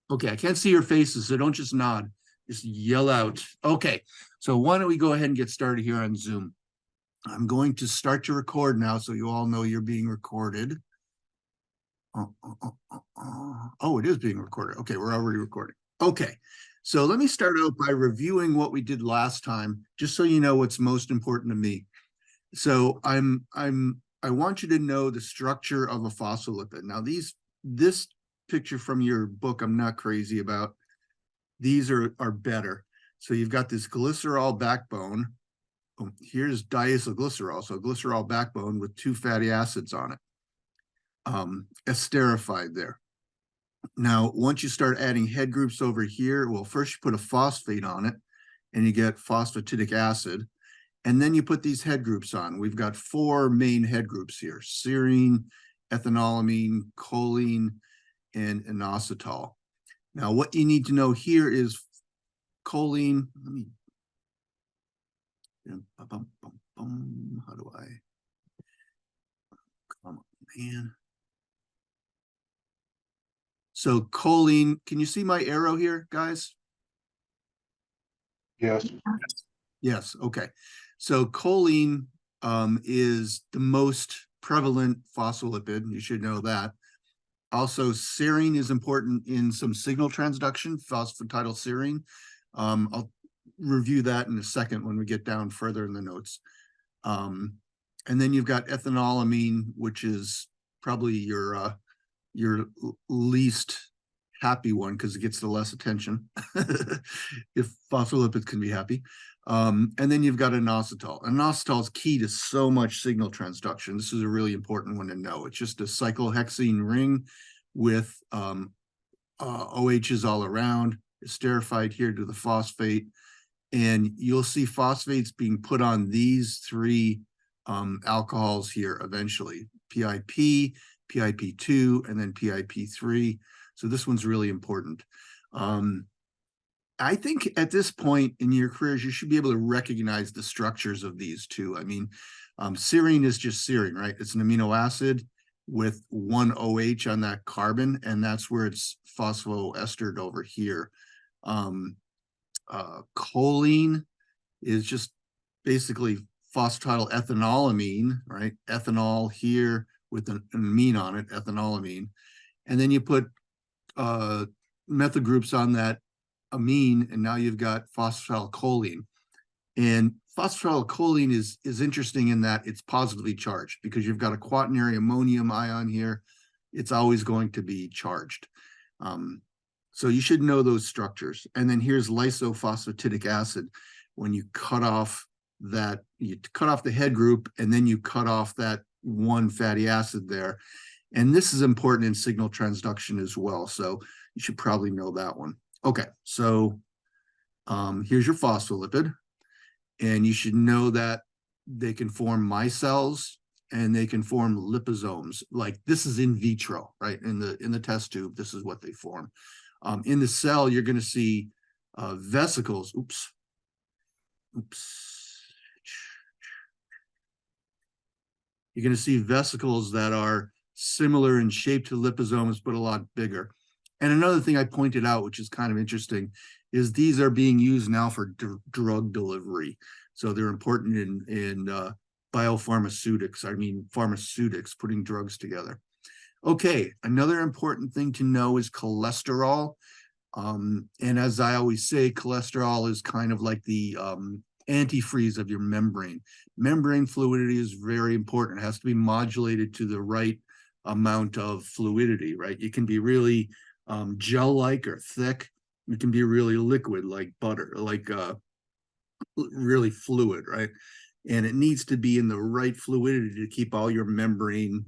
Okay, I can't see your faces, so don't just nod. Just yell out. Okay, so why don't we go ahead and get started here on Zoom? I'm going to start to record now, so you all know you're being recorded. Oh, it is being recorded. Okay, we're already recording. Okay, so let me start out by reviewing what we did last time, just so you know what's most important to me. So I want you to know the structure of a phospholipid. Now, this picture from your book, I'm not crazy about. These are better. So you've got this glycerol backbone. Oh, here's diacylglycerol, so glycerol backbone with two fatty acids on it, esterified there. Now, once you start adding head groups over here, well, first you put a phosphate on it, and you get phosphatidic acid, and then you put these head groups on. We've got four main head groups here: serine, ethanolamine, choline, and inositol. Now, what you need to know here is choline. Let me. How do I? Come on, man. So choline, can you see my arrow here, guys? Yes. Yes, okay. So choline is the most prevalent phospholipid. You should know that. Also, serine is important in some signal transduction, phosphatidylserine. I'll review that in a second when we get down further in the notes. And then you've got ethanolamine, which is probably your least happy one because it gets the less attention if phospholipids can be happy. And then you've got inositol. Inositol is key to so much signal transduction. This is a really important one to know. It's just a cyclohexene ring with OHs all around, esterified here to the phosphate. And you'll see phosphates being put on these three alcohols here eventually: PIP, PIP2, and then PIP3. So this one's really important. I think at this point in your careers, you should be able to recognize the structures of these two. I mean, serine is just serine, right? It's an amino acid with one OH on that carbon, and that's where it's phosphoestered over here. Choline is just basically phosphatidylethynolamine, right? Ethanol here with an amine on it, ethanolamine. And then you put methyl groups on that amine, and now you've got phosphatidylcholine. And phosphatidylcholine is interesting in that it's positively charged because you've got a quaternary ammonium ion here. It's always going to be charged. So you should know those structures. And then here's lysophosphatidic acid. When you cut off that, you cut off the head group, and then you cut off that one fatty acid there. And this is important in signal transduction as well. So you should probably know that one. Okay, so here's your phospholipid. And you should know that they can form micelles and they can form liposomes. Like this is in vitro, right? In the test tube, this is what they form. In the cell, you're going to see vesicles. Oops. You're going to see vesicles that are similar in shape to liposomes, but a lot bigger. And another thing I pointed out, which is kind of interesting, is these are being used now for drug delivery. So they're important in biopharmaceutics. I mean, pharmaceutics, putting drugs together. Okay, another important thing to know is cholesterol. And as I always say, cholesterol is kind of like the antifreeze of your membrane. Membrane fluidity is very important. It has to be modulated to the right amount of fluidity, right? It can be really gel-like or thick. It can be really liquid like butter, like really fluid, right? And it needs to be in the right fluidity to keep all your membrane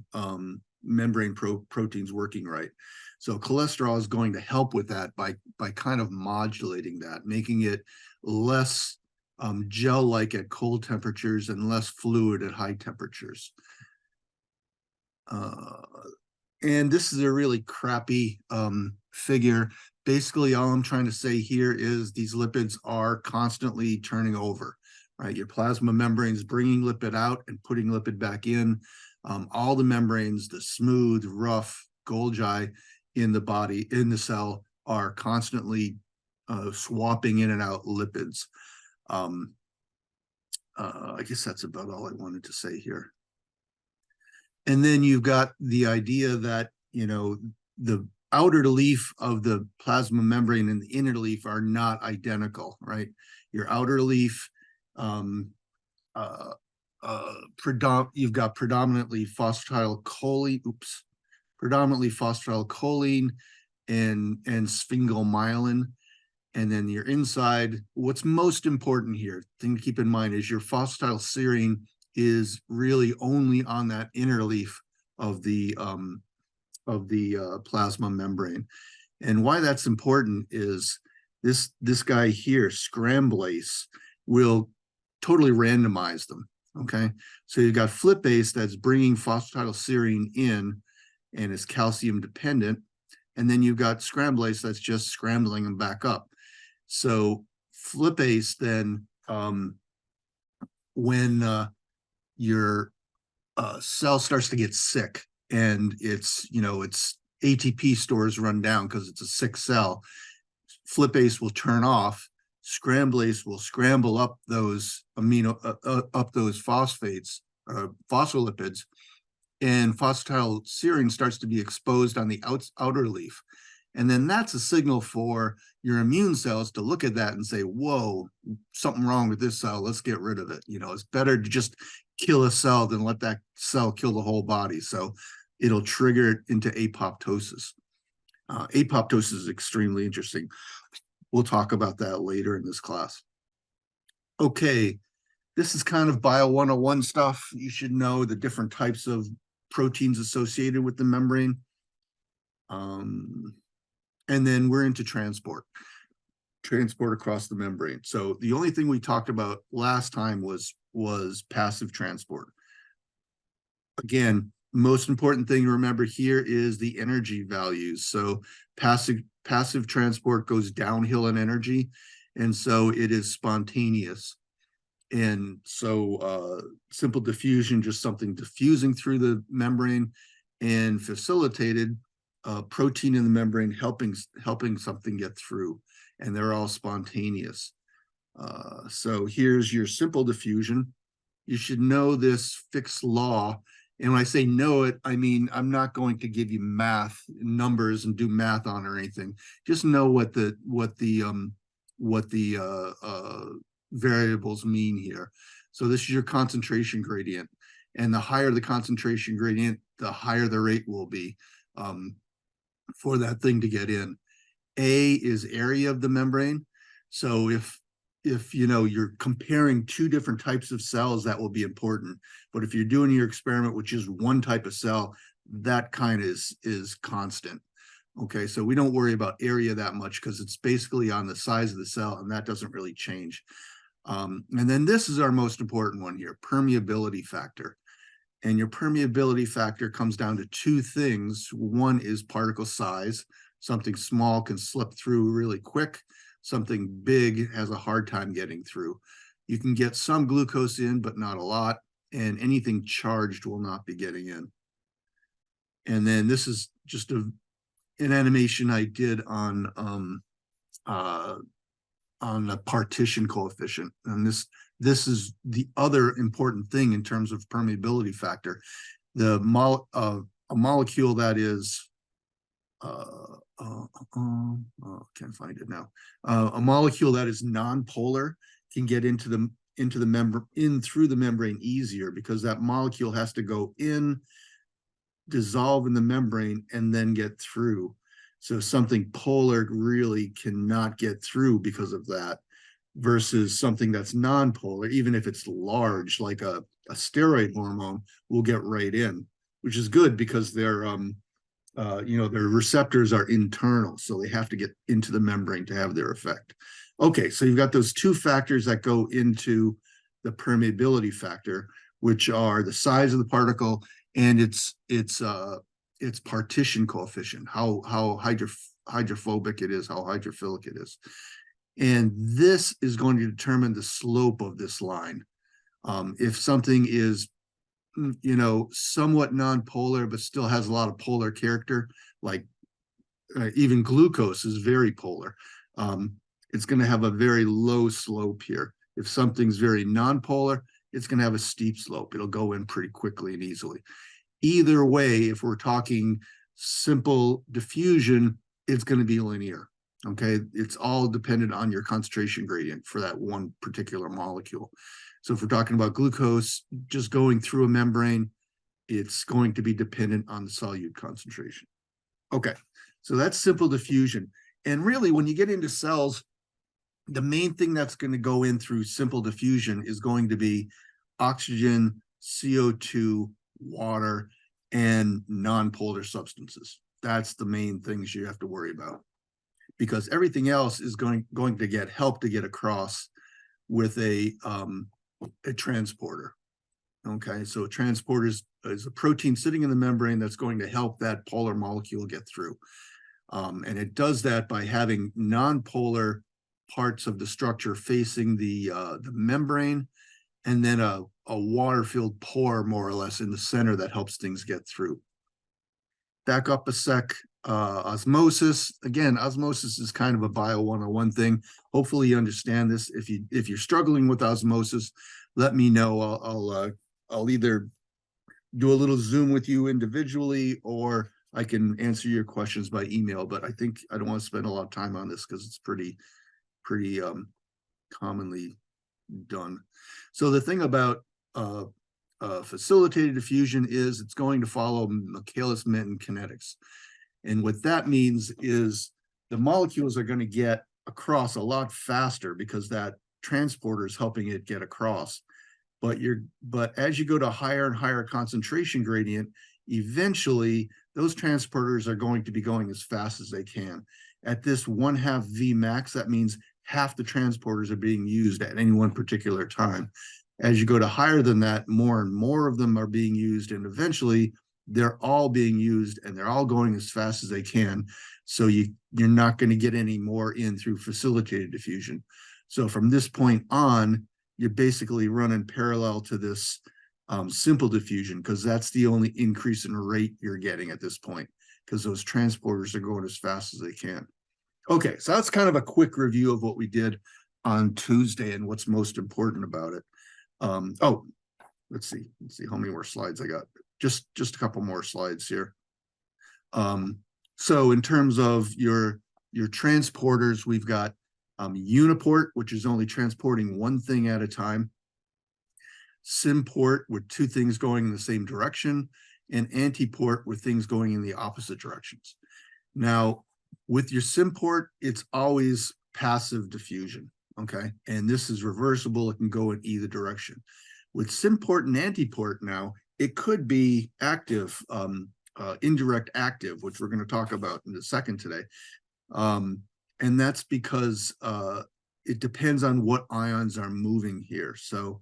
proteins working right. So cholesterol is going to help with that by kind of modulating that, making it less gel-like at cold temperatures and less fluid at high temperatures. And this is a really crappy figure. Basically, all I'm trying to say here is these lipids are constantly turning over, right? Your plasma membrane is bringing lipid out and putting lipid back in. All the membranes, the smooth, rough, Golgi in the body, in the cell, are constantly swapping in and out lipids. I guess that's about all I wanted to say here. And then you've got the idea that, you know, the outer leaf of the plasma membrane and the inner leaf are not identical, right? Your outer leaf, you've got predominantly phosphatidylcholine, and sphingomyelin. And then your inside, what's most important here, thing to keep in mind, is your phosphatidylserine is really only on that inner leaf of the plasma membrane. And why that's important is this guy here, scramblase, will totally randomize them. Okay, so you've got flipase that's bringing phosphatidylserine in and is calcium dependent, and then you've got scramblase that's just scrambling them back up. So flipase then, when your cell starts to get sick and its ATP stores run down because it's a sick cell, flipase will turn off. Scramblase will scramble up those phosphates, phospholipids, and phosphatidylserine starts to be exposed on the outer leaf. And then that's a signal for your immune cells to look at that and say, whoa, something wrong with this cell. Let's get rid of it. You know, it's better to just kill a cell than let that cell kill the whole body. So it'll trigger it into apoptosis. Apoptosis is extremely interesting. We'll talk about that later in this class. Okay, this is kind of Bio 101 stuff. You should know the different types of proteins associated with the membrane. And then we're into transport across the membrane. So the only thing we talked about last time was passive transport. Again, most important thing to remember here is the energy values. So passive transport goes downhill in energy, and so it is spontaneous. And so simple diffusion, just something diffusing through the membrane, and facilitated protein in the membrane helping something get through, and they're all spontaneous. So here's your simple diffusion. You should know this Fick's law. And when I say know it, I mean, I'm not going to give you math numbers and do math on or anything. Just know what the variables mean here. So this is your concentration gradient. And the higher the concentration gradient, the higher the rate will be for that thing to get in. A is area of the membrane. So if you know you're comparing two different types of cells, that will be important. But if you're doing your experiment with just one type of cell, that kind of is constant. Okay, so we don't worry about area that much because it's basically on the size of the cell, and that doesn't really change. And then this is our most important one here, permeability factor. And your permeability factor comes down to two things. One is particle size. Something small can slip through really quick. Something big has a hard time getting through. You can get some glucose in, but not a lot. And anything charged will not be getting in. And then this is just an animation I did on the partition coefficient. And this is the other important thing in terms of permeability factor. A molecule that is can't find it now. A molecule that is non-polar can get in through the membrane easier, because that molecule has to go in, dissolve in the membrane, and then get through. So something polar really cannot get through because of that, versus something that's non-polar, even if it's large, like a steroid hormone, will get right in, which is good because their receptors are internal, so they have to get into the membrane to have their effect. Okay, so you've got those two factors that go into the permeability factor, which are the size of the particle and its partition coefficient, how hydrophobic it is, how hydrophilic it is. And this is going to determine the slope of this line. If something is, somewhat non-polar, but still has a lot of polar character, like even glucose is very polar. It's going to have a very low slope here. If something's very nonpolar, it's going to have a steep slope. It'll go in pretty quickly and easily. Either way, if we're talking simple diffusion, it's going to be linear. Okay, it's all dependent on your concentration gradient for that one particular molecule. So if we're talking about glucose just going through a membrane, it's going to be dependent on the solute concentration. Okay, so that's simple diffusion. And really, when you get into cells, the main thing that's going to go in through simple diffusion is going to be oxygen, CO2, water, and non-polar substances. That's the main things you have to worry about, because everything else is going to get help to get across with a transporter. Okay, so a transporter is a protein sitting in the membrane that's going to help that polar molecule get through. And it does that by having non-polar parts of the structure facing the membrane, and then a water-filled pore, more or less, in the center that helps things get through. Back up a sec. Osmosis. Again, osmosis is kind of a bio 101 thing. Hopefully you understand this. If you're struggling with osmosis, let me know. I'll either do a little Zoom with you individually, or I can answer your questions by email. But I think I don't want to spend a lot of time on this because it's pretty commonly done. So the thing about facilitated diffusion is it's going to follow Michaelis-Menten kinetics. And what that means is the molecules are going to get across a lot faster because that transporter is helping it get across. But as you go to higher and higher concentration gradient, eventually those transporters are going to be going as fast as they can. At this 1/2 V max, that means half the transporters are being used at any one particular time. As you go to higher than that, more and more of them are being used, and eventually they're all being used and they're all going as fast as they can. So you're not going to get any more in through facilitated diffusion. So from this point on, you're basically running parallel to this simple diffusion, because that's the only increase in rate you're getting at this point, because those transporters are going as fast as they can. Okay, so that's kind of a quick review of what we did on Tuesday and what's most important about it. Oh, let's see how many more slides I got. Just a couple more slides here. So in terms of your transporters, we've got uniport, which is only transporting one thing at a time, symport with two things going in the same direction, and antiport with things going in the opposite directions. Now, with your symport, it's always passive diffusion, okay? And this is reversible. It can go in either direction. With symport and antiport now, it could be active, indirect active, which we're going to talk about in a second today. And that's because it depends on what ions are moving here. So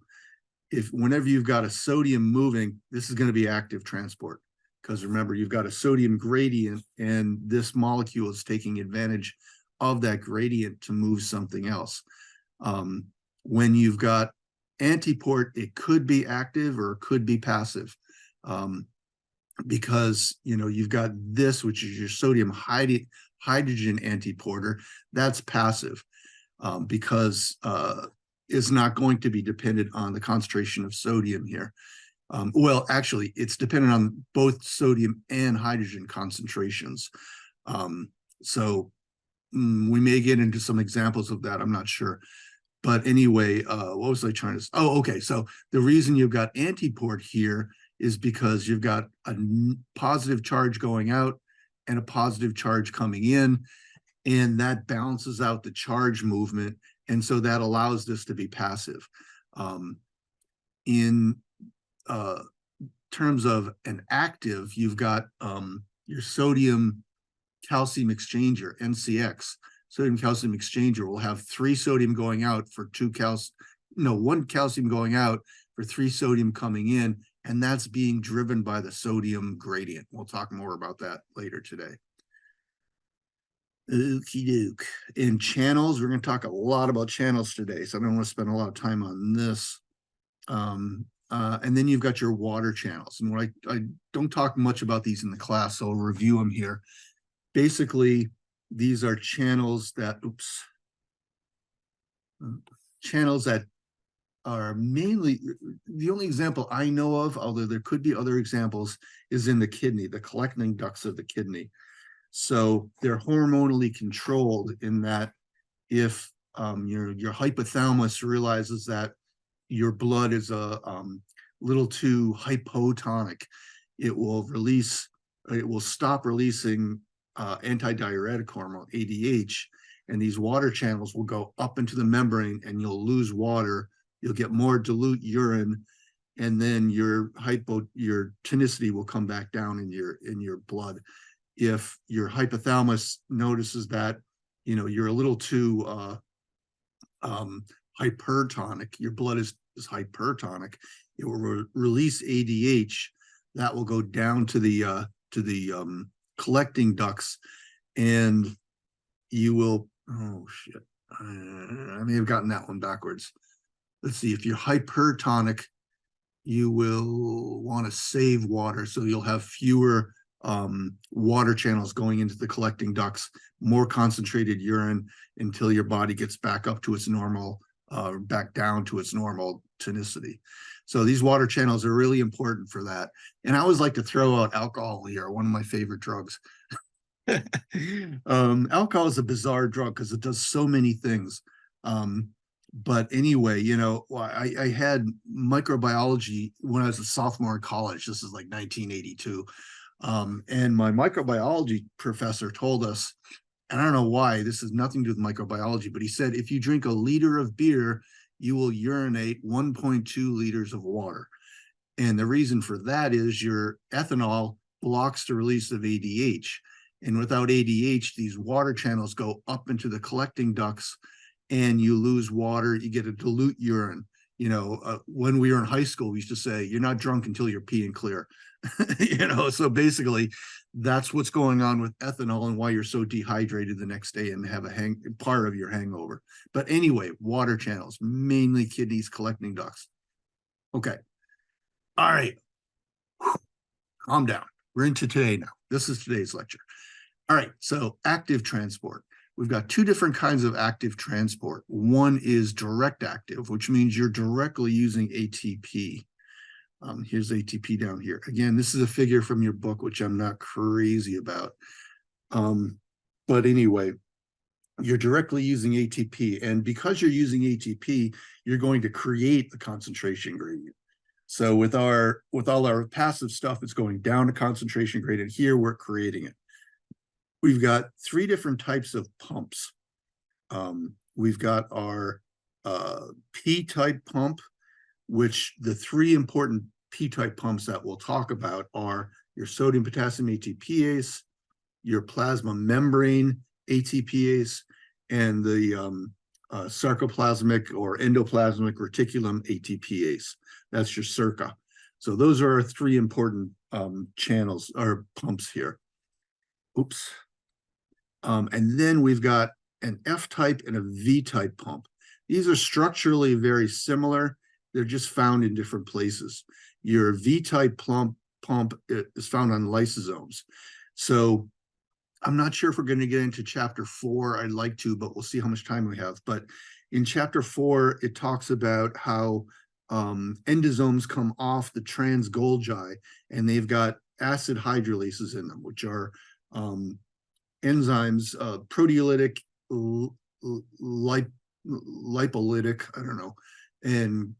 whenever you've got a sodium moving, this is going to be active transport, because remember, you've got a sodium gradient and this molecule is taking advantage of that gradient to move something else. When you've got antiport, it could be active or it could be passive, because you've got this, which is your sodium hydrogen antiporter. That's passive, because it's not going to be dependent on the concentration of sodium here. Well, actually, it's dependent on both sodium and hydrogen concentrations. So we may get into some examples of that. I'm not sure. But anyway, what was I trying to? Oh, okay. So the reason you've got antiport here is because you've got a positive charge going out and a positive charge coming in, and that balances out the charge movement. And so that allows this to be passive. In terms of an active, you've got your sodium calcium exchanger, NCX. Sodium calcium exchanger will have 3 sodium going out for 1 calcium going out for 3 sodium coming in, and that's being driven by the sodium gradient. We'll talk more about that later today. Okie doke. In channels, we're going to talk a lot about channels today, so I don't want to spend a lot of time on this. And then you've got your water channels. And I don't talk much about these in the class, so I'll review them here. basically, these are channels that, channels that are mainly, the only example I know of, although there could be other examples, is in the kidney, the collecting ducts of the kidney. So they're hormonally controlled in that if your hypothalamus realizes that your blood is a little too hypotonic, it will stop releasing antidiuretic hormone, ADH, and these water channels will go up into the membrane and you'll lose water. You'll get more dilute urine, and then your tonicity will come back down in your blood. If your hypothalamus notices that you're a little too hypertonic, your blood is hypertonic, it will release ADH that will go down to the collecting ducts, and you will, oh shit, I may have gotten that one backwards. Let's see, if you're hypertonic, you will want to save water, so you'll have fewer water channels going into the collecting ducts, more concentrated urine until your body gets back up to its normal, back down to its normal tonicity. So these water channels are really important for that. And I always like to throw out alcohol here, one of my favorite drugs. Alcohol is a bizarre drug because it does so many things. But anyway, I had microbiology when I was a sophomore in college. This is like 1982. And my microbiology professor told us, and I don't know why, this has nothing to do with microbiology, but he said, if you drink a liter of beer, you will urinate 1.2 liters of water. And the reason for that is your ethanol blocks the release of ADH. And without ADH, these water channels go up into the collecting ducts and you lose water, you get a dilute urine. When we were in high school, we used to say, you're not drunk until you're peeing clear. So basically that's what's going on with ethanol and why you're so dehydrated the next day and have part of your hangover. But anyway, water channels, mainly kidneys, collecting ducts. Okay. All right. Calm down. We're into today now. This is today's lecture. All right. So active transport. We've got two different kinds of active transport. One is direct active, which means you're directly using ATP. Here's ATP down here. Again, this is a figure from your book, which I'm not crazy about. But anyway, you're directly using ATP. And because you're using ATP, you're going to create the concentration gradient. So with all our passive stuff, it's going down a concentration gradient. Here, we're creating it. We've got three different types of pumps. We've got our P-type pump, which the three important P-type pumps that we'll talk about are your sodium potassium ATPase, your plasma membrane ATPase, and the sarcoplasmic or endoplasmic reticulum ATPase. That's your SERCA. So those are our three important channels or pumps here. Oops. And then we've got an F-type and a V-type pump. These are structurally very similar. They're just found in different places. Your V-type pump is found on lysosomes. So I'm not sure if we're going to get into chapter 4. I'd like to, but we'll see how much time we have. But in chapter 4, it talks about how endosomes come off the trans Golgi, and they've got acid hydrolases in them, which are enzymes, proteolytic, lipolytic, I don't know, and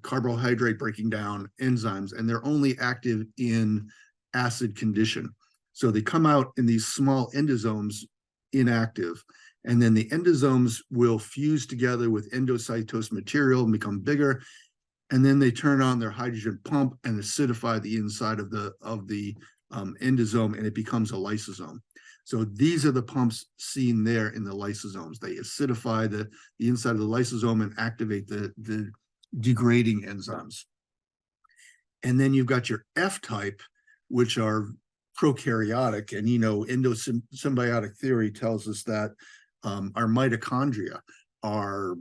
carbohydrate breaking down enzymes, and they're only active in acid condition. So they come out in these small endosomes inactive, and then the endosomes will fuse together with endocytosed material and become bigger, and then they turn on their hydrogen pump and acidify the inside of the endosome, and it becomes a lysosome. So these are the pumps seen there in the lysosomes. They acidify the inside of the lysosome and activate the degrading enzymes. And then you've got your F-type, which are prokaryotic. And, endosymbiotic theory tells us that our mitochondria are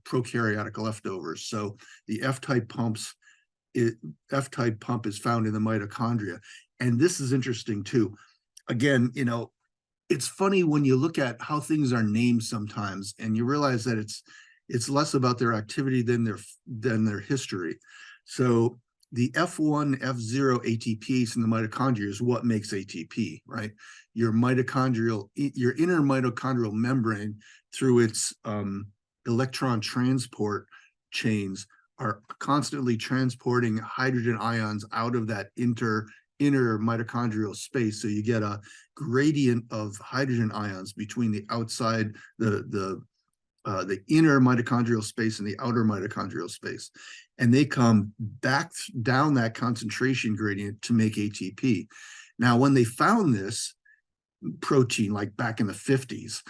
prokaryotic leftovers. So the F-type pump is found in the mitochondria. And this is interesting too. again, it's funny when you look at how things are named sometimes, and you realize that it's less about their activity than their history. So the F1, F0 ATPase in the mitochondria is what makes ATP, right? Your inner mitochondrial membrane, through its electron transport chains, are constantly transporting hydrogen ions out of that inner mitochondrial space. So you get a gradient of hydrogen ions between the outside, the inner mitochondrial space and the outer mitochondrial space. And they come back down that concentration gradient to make ATP. Now, when they found this protein, like back in the 50s,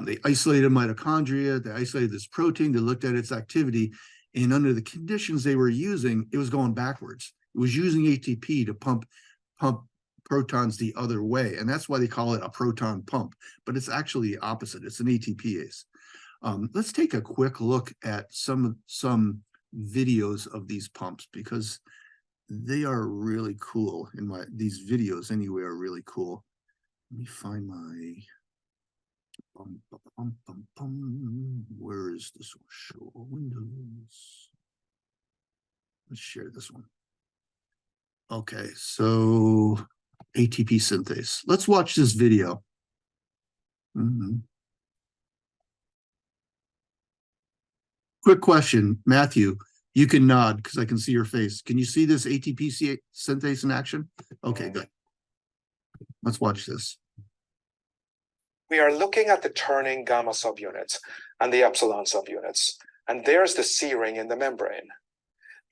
they isolated mitochondria, they isolated this protein, they looked at its activity, and under the conditions they were using, it was going backwards. It was using ATP to pump protons the other way. And that's why they call it a proton pump, but it's actually the opposite. It's an ATPase. Let's take a quick look at some videos of these pumps, because they are really cool. These videos anyway are really cool. Let me find my where is this one? Show windows. Let's share this one. Okay, so ATP synthase. Let's watch this video. Quick question, Matthew. You can nod because I can see your face. Can you see this ATP synthase in action? Okay, good. Let's watch this. We are looking at the turning gamma subunits and the epsilon subunits, and there's the C ring in the membrane.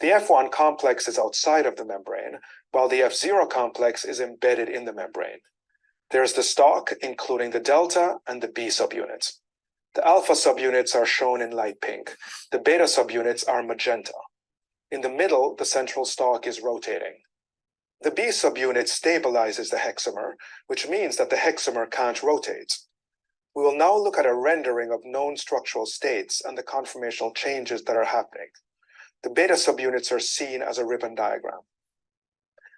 The F1 complex is outside of the membrane, while the F0 complex is embedded in the membrane. There's the stalk, including the delta and the B subunits. The alpha subunits are shown in light pink. The beta subunits are magenta. In the middle, the central stalk is rotating. The B subunit stabilizes the hexamer, which means that the hexamer can't rotate. We will now look at a rendering of known structural states and the conformational changes that are happening. The beta subunits are seen as a ribbon diagram.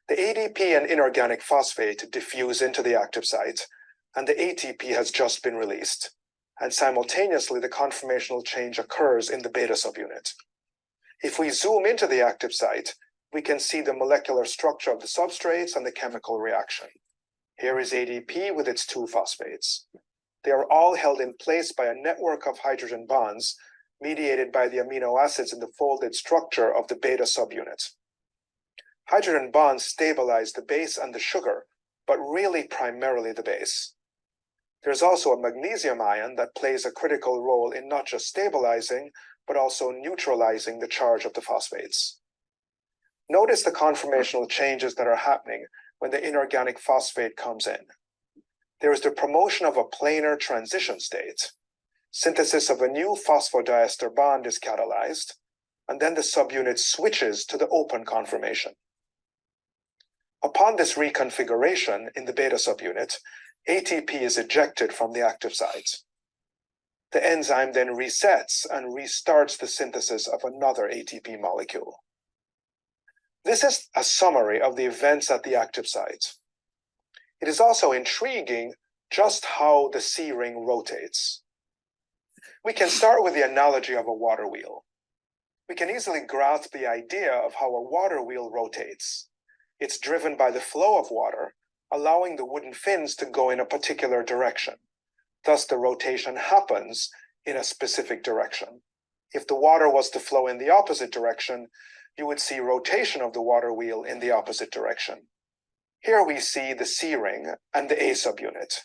The ADP and inorganic phosphate diffuse into the active site, and the ATP has just been released. And simultaneously, the conformational change occurs in the beta subunit. If we zoom into the active site, we can see the molecular structure of the substrates and the chemical reaction. Here is ADP with its two phosphates. They are all held in place by a network of hydrogen bonds mediated by the amino acids in the folded structure of the beta subunit. Hydrogen bonds stabilize the base and the sugar, but really primarily the base. There's also a magnesium ion that plays a critical role in not just stabilizing, but also neutralizing the charge of the phosphates. Notice the conformational changes that are happening when the inorganic phosphate comes in. There is the promotion of a planar transition state. Synthesis of a new phosphodiester bond is catalyzed, and then the subunit switches to the open conformation. Upon this reconfiguration in the beta subunit, ATP is ejected from the active site. The enzyme then resets and restarts the synthesis of another ATP molecule. This is a summary of the events at the active site. It is also intriguing just how the C ring rotates. We can start with the analogy of a water wheel. We can easily grasp the idea of how a water wheel rotates. It's driven by the flow of water, allowing the wooden fins to go in a particular direction. Thus, the rotation happens in a specific direction. If the water was to flow in the opposite direction, you would see rotation of the water wheel in the opposite direction. Here we see the C ring and the A subunit.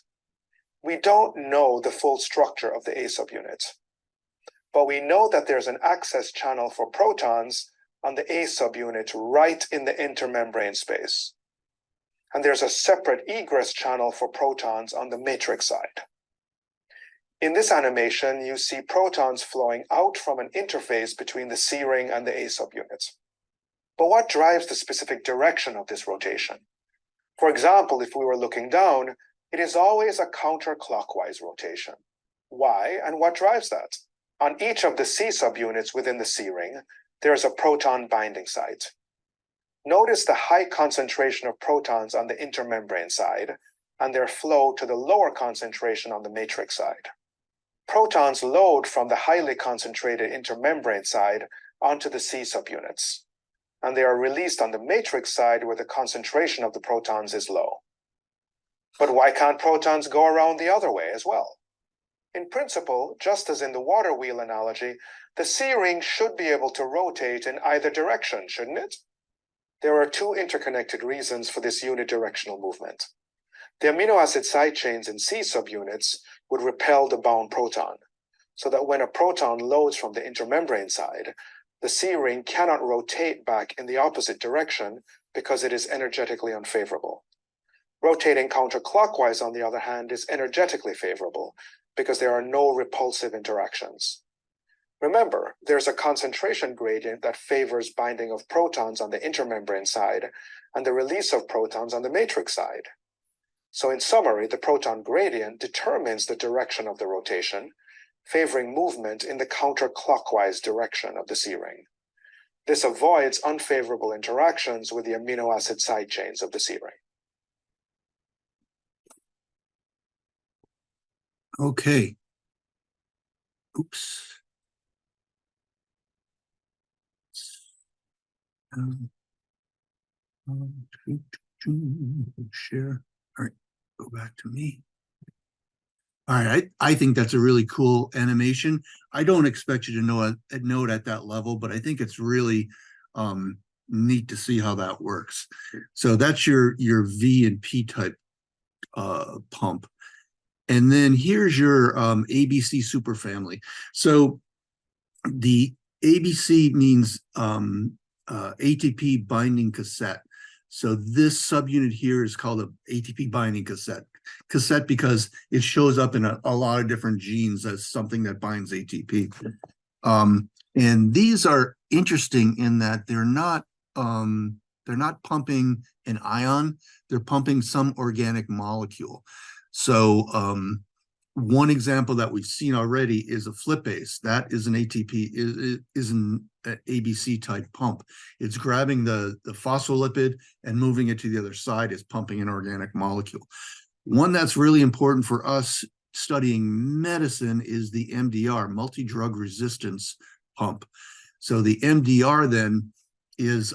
We don't know the full structure of the A subunit, but we know that there's an access channel for protons on the A subunit right in the intermembrane space. And there's a separate egress channel for protons on the matrix side. In this animation, you see protons flowing out from an interface between the C ring and the A subunit. But what drives the specific direction of this rotation? For example, if we were looking down, it is always a counterclockwise rotation. Why and what drives that? On each of the C subunits within the C ring, there is a proton binding site. Notice the high concentration of protons on the intermembrane side and their flow to the lower concentration on the matrix side. Protons load from the highly concentrated intermembrane side onto the C subunits, and they are released on the matrix side where the concentration of the protons is low. But why can't protons go around the other way as well? In principle, just as in the water wheel analogy, the C ring should be able to rotate in either direction, shouldn't it? There are two interconnected reasons for this unidirectional movement. The amino acid side chains in C subunits would repel the bound proton, so that when a proton loads from the intermembrane side, the C ring cannot rotate back in the opposite direction because it is energetically unfavorable. Rotating counterclockwise, on the other hand, is energetically favorable because there are no repulsive interactions. Remember, there's a concentration gradient that favors binding of protons on the intermembrane side and the release of protons on the matrix side. So in summary, the proton gradient determines the direction of the rotation, favoring movement in the counterclockwise direction of the C ring. This avoids unfavorable interactions with the amino acid side chains of the C ring. Okay. Oops. Share. All right, go back to me. All right, I think that's a really cool animation. I don't expect you to know it at that level, but I think it's really neat to see how that works. So that's your V and P type pump. And then here's your ABC superfamily. So the ABC means ATP binding cassette. So this subunit here is called a ATP binding cassette. Cassette because it shows up in a lot of different genes as something that binds ATP. And these are interesting in that they're not pumping an ion, they're pumping some organic molecule. So one example that we've seen already is a flipase. That is an ATP, is an ABC type pump. It's grabbing the phospholipid and moving it to the other side. It's pumping an organic molecule. One that's really important for us studying medicine is the MDR, multi-drug resistance pump. So the MDR then is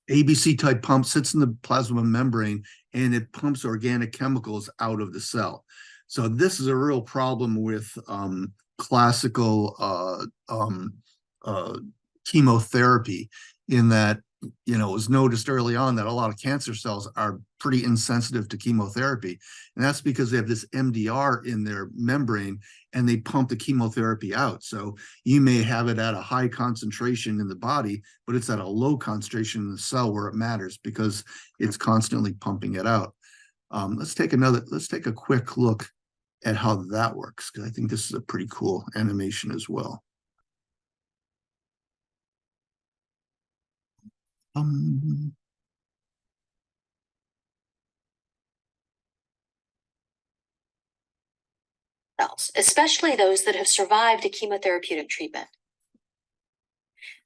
ABC type pump, sits in the plasma membrane, and it pumps organic chemicals out of the cell. So this is a real problem with classical chemotherapy, in that, you know, it was noticed early on that a lot of cancer cells are pretty insensitive to chemotherapy. And that's because they have this MDR in their membrane and they pump the chemotherapy out. So you may have it at a high concentration in the body, but it's at a low concentration in the cell where it matters because it's constantly pumping it out. Let's take a quick look at how that works, because I think this is a pretty cool animation as well. Cells, especially those that have survived a chemotherapeutic treatment.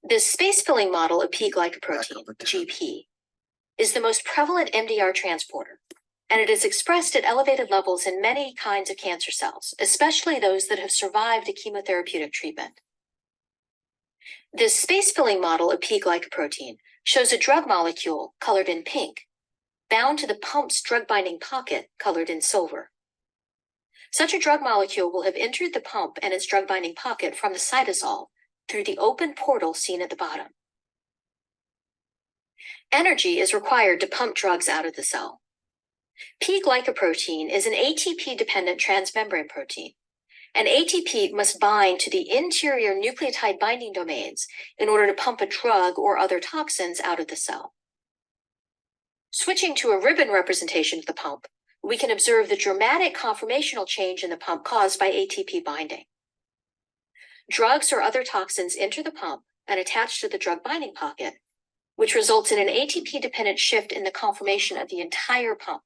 This space-filling model of P-glycoprotein, GP, is the most prevalent MDR transporter, and it is expressed at elevated levels in many kinds of cancer cells, especially those that have survived a chemotherapeutic treatment. This space-filling model of P-glycoprotein shows a drug molecule colored in pink, bound to the pump's drug-binding pocket colored in silver. Such a drug molecule will have entered the pump and its drug-binding pocket from the cytosol through the open portal seen at the bottom. Energy is required to pump drugs out of the cell. P-glycoprotein is an ATP-dependent transmembrane protein, and ATP must bind to the interior nucleotide binding domains in order to pump a drug or other toxins out of the cell. Switching to a ribbon representation of the pump, we can observe the dramatic conformational change in the pump caused by ATP binding. Drugs or other toxins enter the pump and attach to the drug binding pocket, which results in an ATP-dependent shift in the conformation of the entire pump.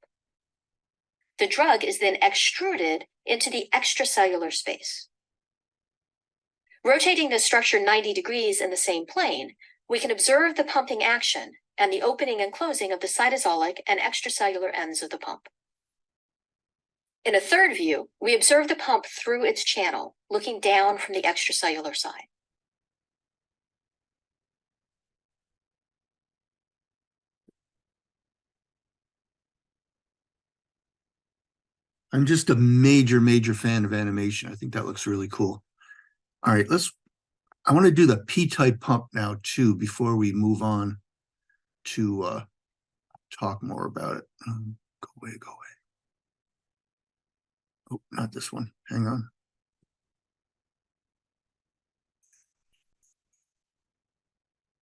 The drug is then extruded into the extracellular space. Rotating the structure 90 degrees in the same plane, we can observe the pumping action and the opening and closing of the cytosolic and extracellular ends of the pump. In a third view, we observe the pump through its channel, looking down from the extracellular side. I'm just a major fan of animation. I think that looks really cool. All right, I want to do the P-type pump now too, before we move on to talk more about it. Go away. Oh, not this one. Hang on.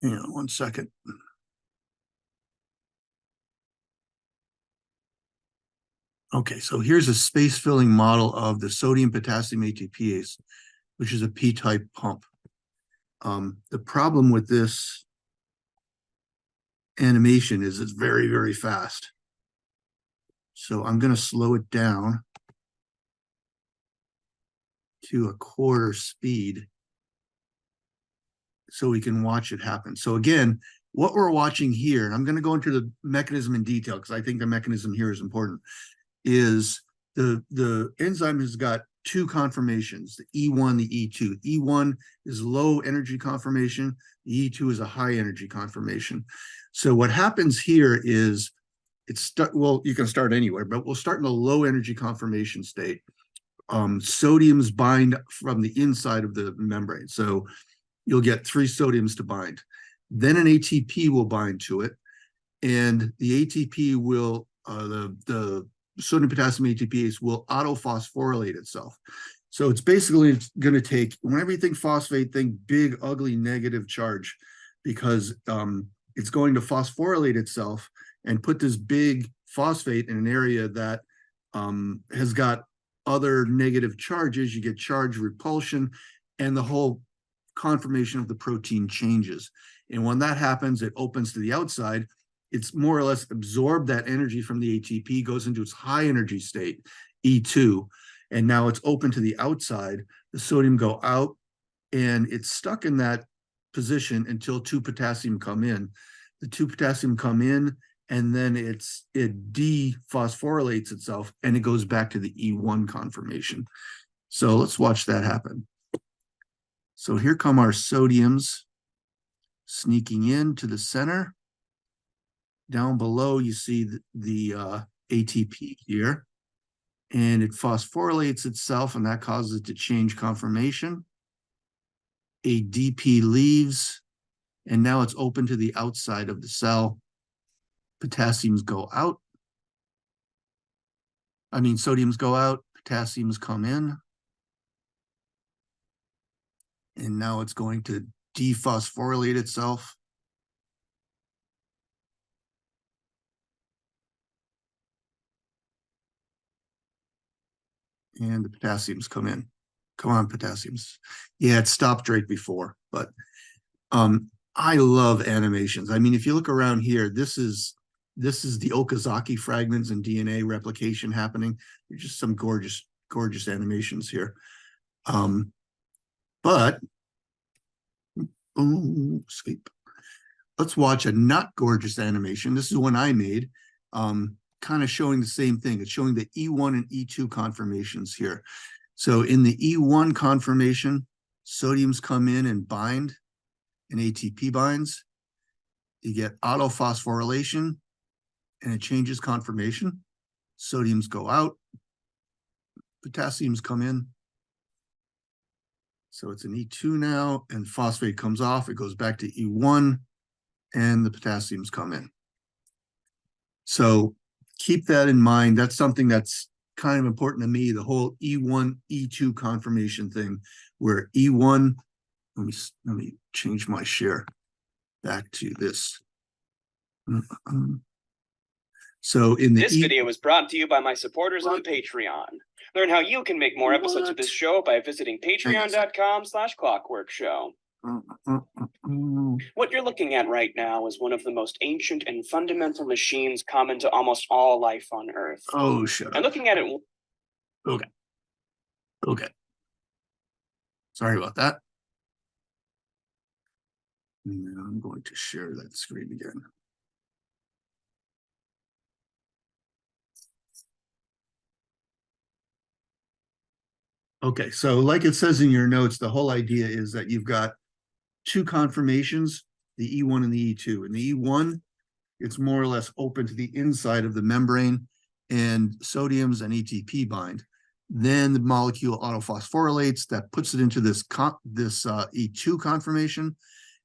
Hang on 1 second. Okay, so here's a space filling model of the sodium potassium ATPase, which is a P-type pump. The problem with this animation is it's very fast. So I'm going to slow it down to a quarter speed so we can watch it happen. So again, what we're watching here, and I'm going to go into the mechanism in detail because I think the mechanism here is important, is the enzyme has got two conformations, the E1, the E2. E1 is low energy conformation, the E2 is a high energy conformation. So what happens here is well, you can start anywhere, but we'll start in the low energy conformation state. Sodiums bind from the inside of the membrane. So you'll get 3 sodiums to bind. Then an ATP will bind to it, and the ATP will, the sodium potassium ATPase will autophosphorylate itself. So it's basically going to take, whenever you think phosphate, think big, ugly, negative charge, because it's going to phosphorylate itself and put this big phosphate in an area that has got other negative charges. You get charge repulsion, and the whole conformation of the protein changes. And when that happens, it opens to the outside. It's more or less absorbed that energy from the ATP, goes into its high energy state, E2, and now it's open to the outside. The sodium go out, and it's stuck in that position until 2 potassium come in. The 2 potassium come in, and then it dephosphorylates itself, and it goes back to the E1 conformation. So let's watch that happen. So here come our sodiums sneaking into the center. Down below, you see the ATP here, and it phosphorylates itself, and that causes it to change conformation. ADP leaves, and now it's open to the outside of the cell. Potassiums go out. Sodiums go out, potassiums come in. And now it's going to dephosphorylate itself. And the potassiums come in. Come on, potassiums. Yeah, it stopped right before, but I love animations. If you look around here, this is the Okazaki fragments and DNA replication happening. There's just some gorgeous animations here. But escape. Let's watch a not gorgeous animation. This is one I made, kind of showing the same thing. It's showing the E1 and E2 conformations here. So in the E1 conformation, sodiums come in and bind, and ATP binds. You get autophosphorylation, and it changes conformation. Sodiums go out, potassiums come in. So it's an E2 now, and phosphate comes off. It goes back to E1, and the potassiums come in. So keep that in mind. That's something that's kind of important to me, the whole E1, E2 conformation thing, where E1, let me change my share back to this. So in This video was brought to you by my supporters on Patreon. Learn how you can make more episodes of this show by visiting patreon.com/clockworkshow. What you're looking at right now is one of the most ancient and fundamental machines common to almost all life on Earth. Oh, shut up. And looking at it... Okay. Sorry about that. Now I'm going to share that screen again. Okay, so like it says in your notes, the whole idea is that you've got two conformations, the E1 and the E2. And the E1, it's more or less open to the inside of the membrane, and sodiums and ATP bind. Then the molecule autophosphorylates, that puts it into this E2 conformation,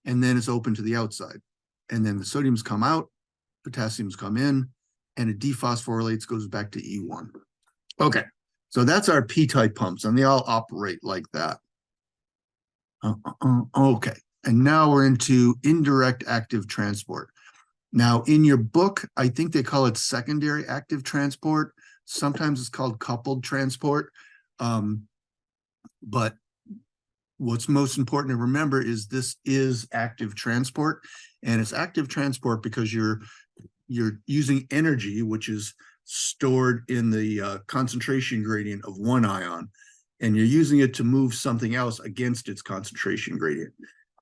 and then it's open to the outside. And then the sodiums come out, potassiums come in, and it dephosphorylates, goes back to E1. Okay, so that's our P-type pumps, and they all operate like that. Okay, and now we're into indirect active transport. Now, in your book, I think they call it secondary active transport. Sometimes it's called coupled transport. But what's most important to remember is this is active transport, and it's active transport because you're using energy, which is stored in the concentration gradient of one ion, and you're using it to move something else against its concentration gradient.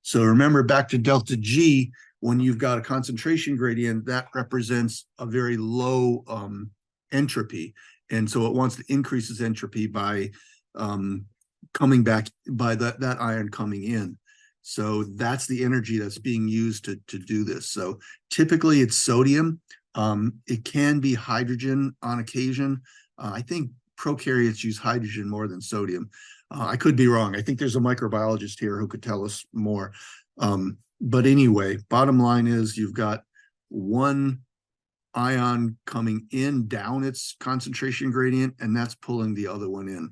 So remember back to delta G, when you've got a concentration gradient, that represents a very low entropy. And so it wants to increase its entropy by coming back, by that ion coming in. So that's the energy that's being used to do this. So typically it's sodium. It can be hydrogen on occasion. I think prokaryotes use hydrogen more than sodium. I could be wrong. I think there's a microbiologist here who could tell us more. But anyway, bottom line is you've got one ion coming in down its concentration gradient, and that's pulling the other one in.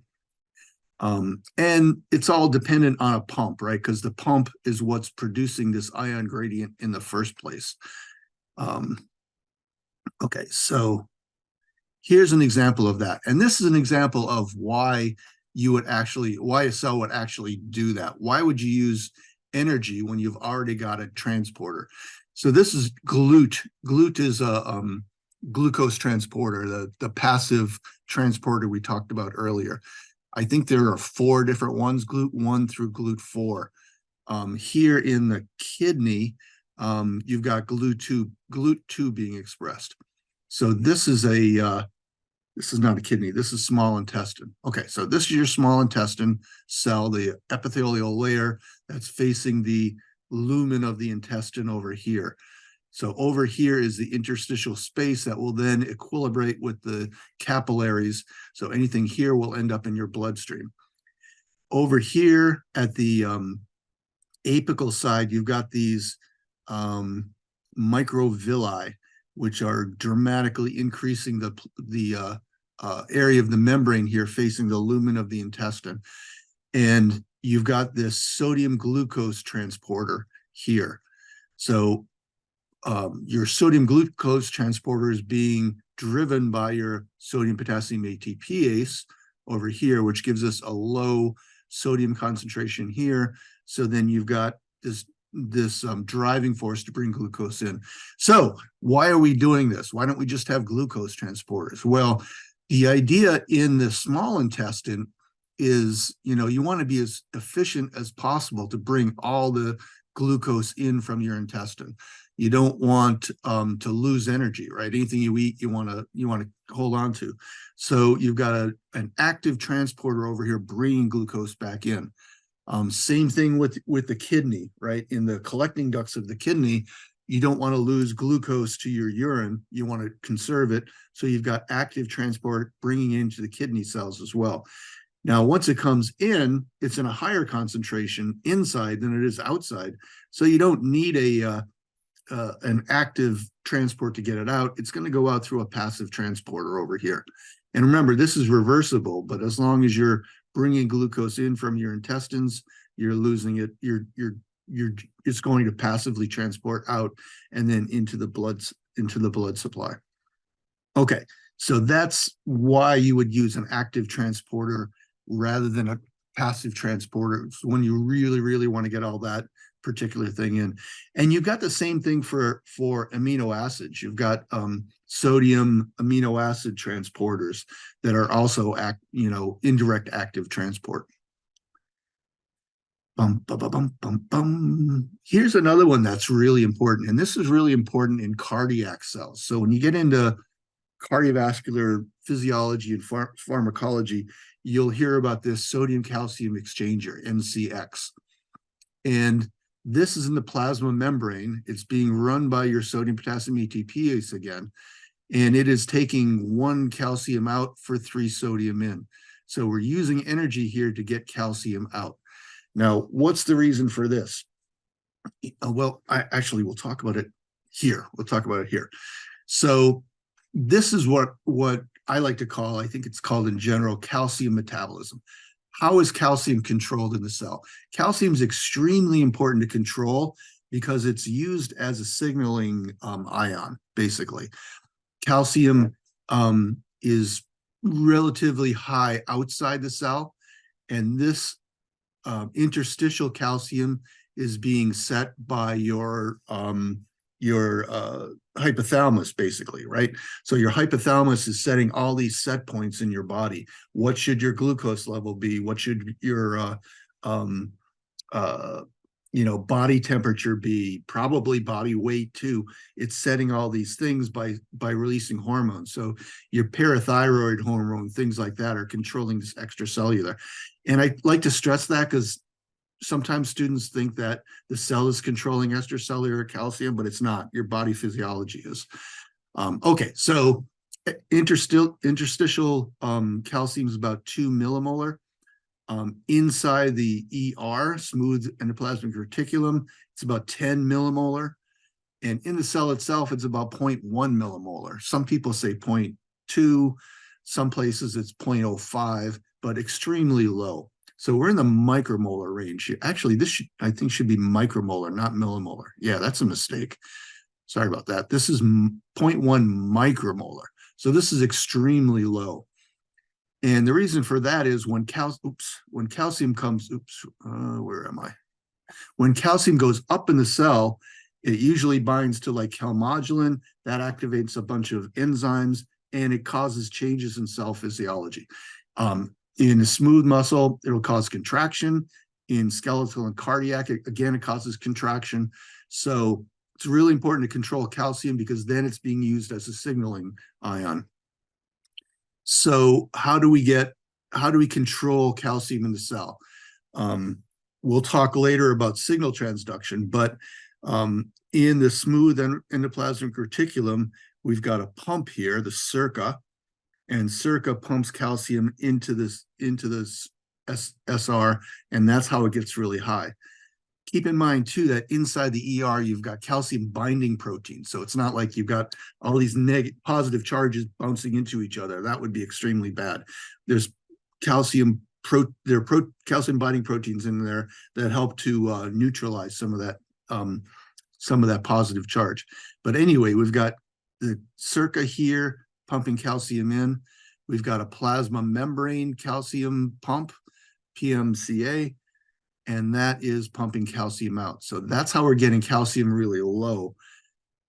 And it's all dependent on a pump, right? Because the pump is what's producing this ion gradient in the first place. Okay, so here's an example of that. And this is an example of why a cell would actually do that. Why would you use energy when you've already got a transporter? So this is GLUT. GLUT is a glucose transporter, the passive transporter we talked about earlier. I think there are 4 different ones, GLUT1 through GLUT4. Here in the kidney, you've got GLUT2 being expressed. So this is not a kidney, this is small intestine. Okay, so this is your small intestine cell, the epithelial layer that's facing the lumen of the intestine over here. So over here is the interstitial space that will then equilibrate with the capillaries. So anything here will end up in your bloodstream. Over here at the apical side, you've got these microvilli, which are dramatically increasing the area of the membrane here facing the lumen of the intestine. And you've got this sodium glucose transporter here. So your sodium glucose transporter is being driven by your sodium potassium ATPase over here, which gives us a low sodium concentration here. So then you've got this driving force to bring glucose in. So why are we doing this? Why don't we just have glucose transporters? Well, the idea in the small intestine is, you want to be as efficient as possible to bring all the glucose in from your intestine. You don't want to lose energy, right? Anything you eat, you want to hold on to. So you've got an active transporter over here bringing glucose back in. Same thing with the kidney, right? In the collecting ducts of the kidney, you don't want to lose glucose to your urine. You want to conserve it. So you've got active transport bringing into the kidney cells as well. Now, once it comes in, it's in a higher concentration inside than it is outside. So you don't need an active transport to get it out. It's going to go out through a passive transporter over here. And remember, this is reversible, but as long as you're bringing glucose in from your intestines, you're losing it. It's going to passively transport out and then into the blood supply. Okay, so that's why you would use an active transporter rather than a passive transporter when you really, really want to get all that particular thing in. And you've got the same thing for amino acids. You've got sodium amino acid transporters that are also indirect active transport. Here's another one that's really important, and this is really important in cardiac cells. So when you get into cardiovascular physiology and pharmacology, you'll hear about this sodium calcium exchanger, NCX. And this is in the plasma membrane. It's being run by your sodium potassium ATPase again, and it is taking 1 calcium out for 3 sodium in. So we're using energy here to get calcium out. Now, what's the reason for this? Well, we'll talk about it here. We'll talk about it here. So this is what I like to call, I think it's called in general, calcium metabolism. How is calcium controlled in the cell? Calcium is extremely important to control because it's used as a signaling ion, basically. Calcium is relatively high outside the cell, and this interstitial calcium is being set by your hypothalamus, basically, right? So your hypothalamus is setting all these set points in your body. What should your glucose level be? What should your body temperature be? Probably body weight too. It's setting all these things by releasing hormones. So your parathyroid hormone, things like that, are controlling this extracellular. And I like to stress that because sometimes students think that the cell is controlling extracellular calcium, but it's not. Your body physiology is. Okay, so interstitial calcium is about 2 millimolar. Inside the ER, smooth endoplasmic reticulum, it's about 10 millimolar. And in the cell itself, it's about 0.1 millimolar. Some people say 0.2, some places it's 0.05, but extremely low. So we're in the micromolar range. Actually, this I think should be micromolar, not millimolar. Yeah, that's a mistake. Sorry about that. This is 0.1 micromolar. So this is extremely low. And the reason for that is when calcium comes, where am I? When calcium goes up in the cell, it usually binds to like calmodulin. That activates a bunch of enzymes, and it causes changes in cell physiology. In a smooth muscle, it'll cause contraction. In skeletal and cardiac, it causes contraction. So it's really important to control calcium because then it's being used as a signaling ion. So how do we control calcium in the cell? We'll talk later about signal transduction, but in the smooth endoplasmic reticulum, we've got a pump here, the SERCA, and SERCA pumps calcium into this SR, and that's how it gets really high. Keep in mind too that inside the ER you've got calcium binding proteins, so it's not like you've got all these positive charges bouncing into each other. That would be extremely bad. There's calcium binding proteins in there that help to neutralize some of that positive charge. But anyway, we've got the SERCA here pumping calcium in. We've got a plasma membrane calcium pump, PMCA, and that is pumping calcium out. So that's how we're getting calcium really low.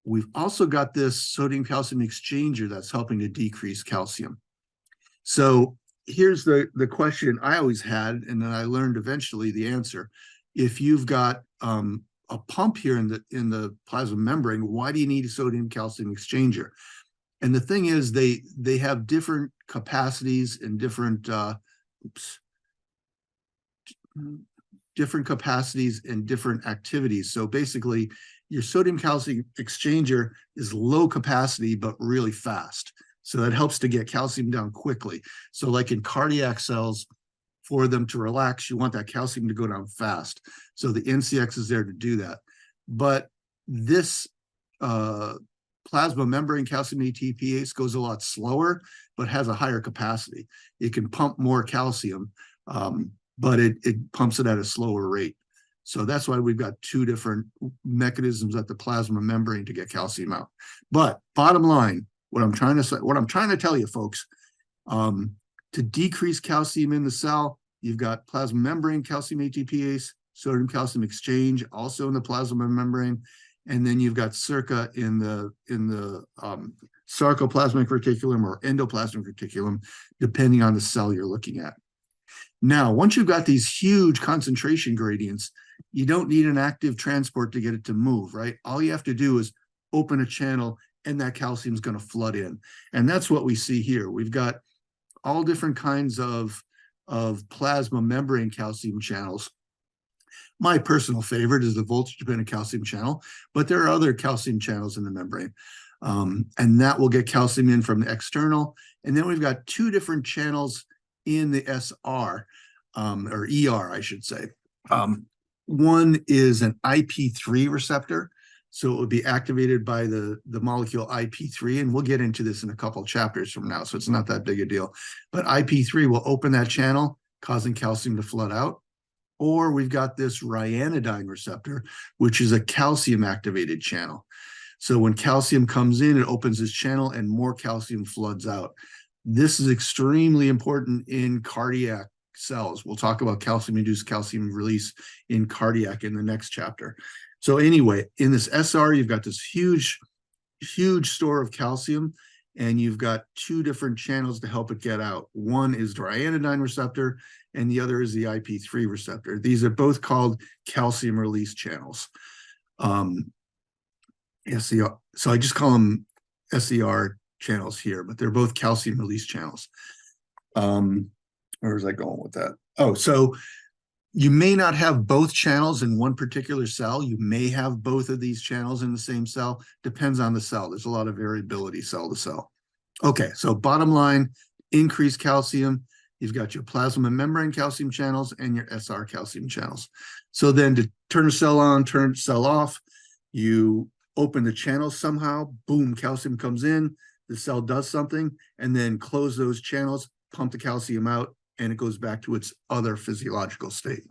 We've also got this sodium calcium exchanger that's helping to decrease calcium. So here's the question I always had, and then I learned eventually the answer. If you've got a pump here in the plasma membrane, why do you need a sodium calcium exchanger? And the thing is, they have different capacities and different capacities and different activities. So basically, your sodium calcium exchanger is low capacity but really fast. So that helps to get calcium down quickly. So like in cardiac cells, for them to relax, you want that calcium to go down fast. So the NCX is there to do that. But this plasma membrane calcium ATPase goes a lot slower, but has a higher capacity. It can pump more calcium, but it pumps it at a slower rate. So that's why we've got 2 different mechanisms at the plasma membrane to get calcium out. But bottom line, what I'm trying to tell you folks, to decrease calcium in the cell, you've got plasma membrane calcium ATPase, sodium calcium exchange, also in the plasma membrane, and then you've got SERCA in the sarcoplasmic reticulum or endoplasmic reticulum, depending on the cell you're looking at. Now, once you've got these huge concentration gradients, you don't need an active transport to get it to move, right? All you have to do is open a channel and that calcium is going to flood in. And that's what we see here. We've got all different kinds of plasma membrane calcium channels. My personal favorite is the voltage-dependent calcium channel, but there are other calcium channels in the membrane. And that will get calcium in from the external. And then we've got two different channels in the SR, or ER, I should say. One is an IP3 receptor. So it would be activated by the molecule IP3, and we'll get into this in a couple of chapters from now, so it's not that big a deal. But IP3 will open that channel, causing calcium to flood out. Or we've got this ryanodine receptor, which is a calcium-activated channel. So when calcium comes in, it opens this channel and more calcium floods out. This is extremely important in cardiac cells. We'll talk about calcium-induced calcium release in cardiac in the next chapter. So anyway, in this SR, you've got this huge store of calcium, and you've got two different channels to help it get out. One is the ryanodine receptor, and the other is the IP3 receptor. These are both called calcium release channels. SER, so I just call them SER channels here, but they're both calcium release channels. Where was I going with that? Oh, so you may not have both channels in one particular cell. You may have both of these channels in the same cell. Depends on the cell. There's a lot of variability cell to cell. Okay, so bottom line, increased calcium. You've got your plasma membrane calcium channels and your SR calcium channels. So then to turn a cell on, turn a cell off, you open the channels somehow, boom, calcium comes in, the cell does something, and then close those channels, pump the calcium out, and it goes back to its other physiological state.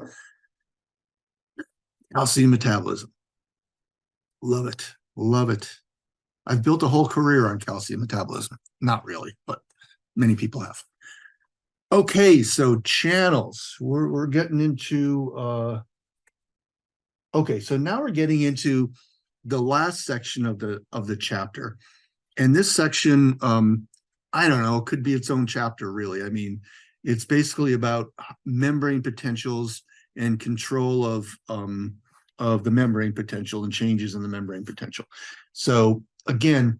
Calcium metabolism. Love it. Love it. I've built a whole career on calcium metabolism. Not really, but many people have. Okay, so channels. We're getting into okay, so now we're getting into the last section of the chapter. And this section, I don't know, could be its own chapter, really. I mean, it's basically about membrane potentials and control of the membrane potential and changes in the membrane potential. So again,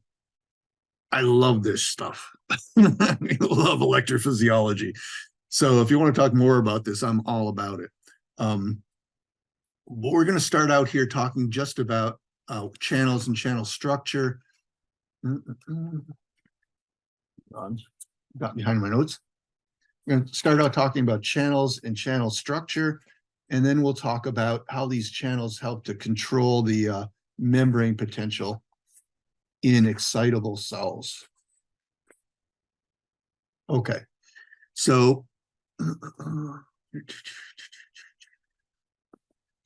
I love this stuff. I love electrophysiology. So if you want to talk more about this, I'm all about it. We're going to start out here talking just about channels and channel structure. Got behind my notes. We're going to start out talking about channels and channel structure, and then we'll talk about how these channels help to control the membrane potential in excitable cells. Okay, so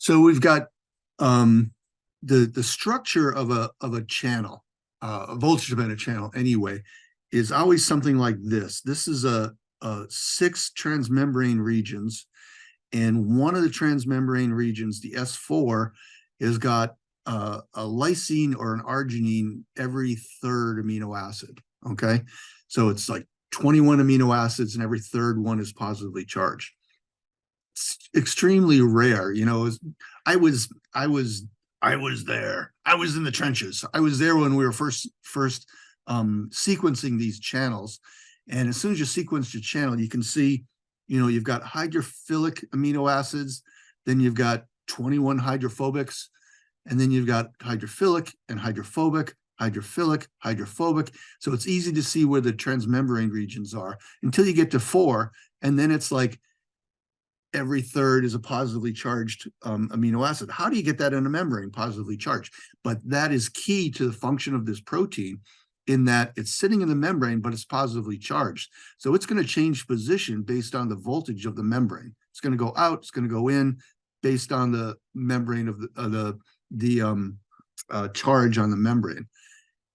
we've got the structure of a channel, a voltage-dependent channel anyway, is always something like this. This is a 6 transmembrane regions, and one of the transmembrane regions, the S4, has got a lysine or an arginine every 3rd amino acid. Okay, so it's like 21 amino acids, and every 3rd one is positively charged. It's extremely rare. You know, I was there. I was in the trenches. I was there when we were first sequencing these channels. And as soon as you sequence your channel, you can see, you know, you've got hydrophilic amino acids, then you've got 21 hydrophobics, and then you've got hydrophilic and hydrophobic, hydrophilic, hydrophobic. So it's easy to see where the transmembrane regions are until you get to 4. And then it's like every 3rd is a positively charged amino acid. How do you get that in a membrane, positively charged? But that is key to the function of this protein, in that it's sitting in the membrane, but it's positively charged. So it's going to change position based on the voltage of the membrane. It's going to go out, it's going to go in based on the membrane of the charge on the membrane.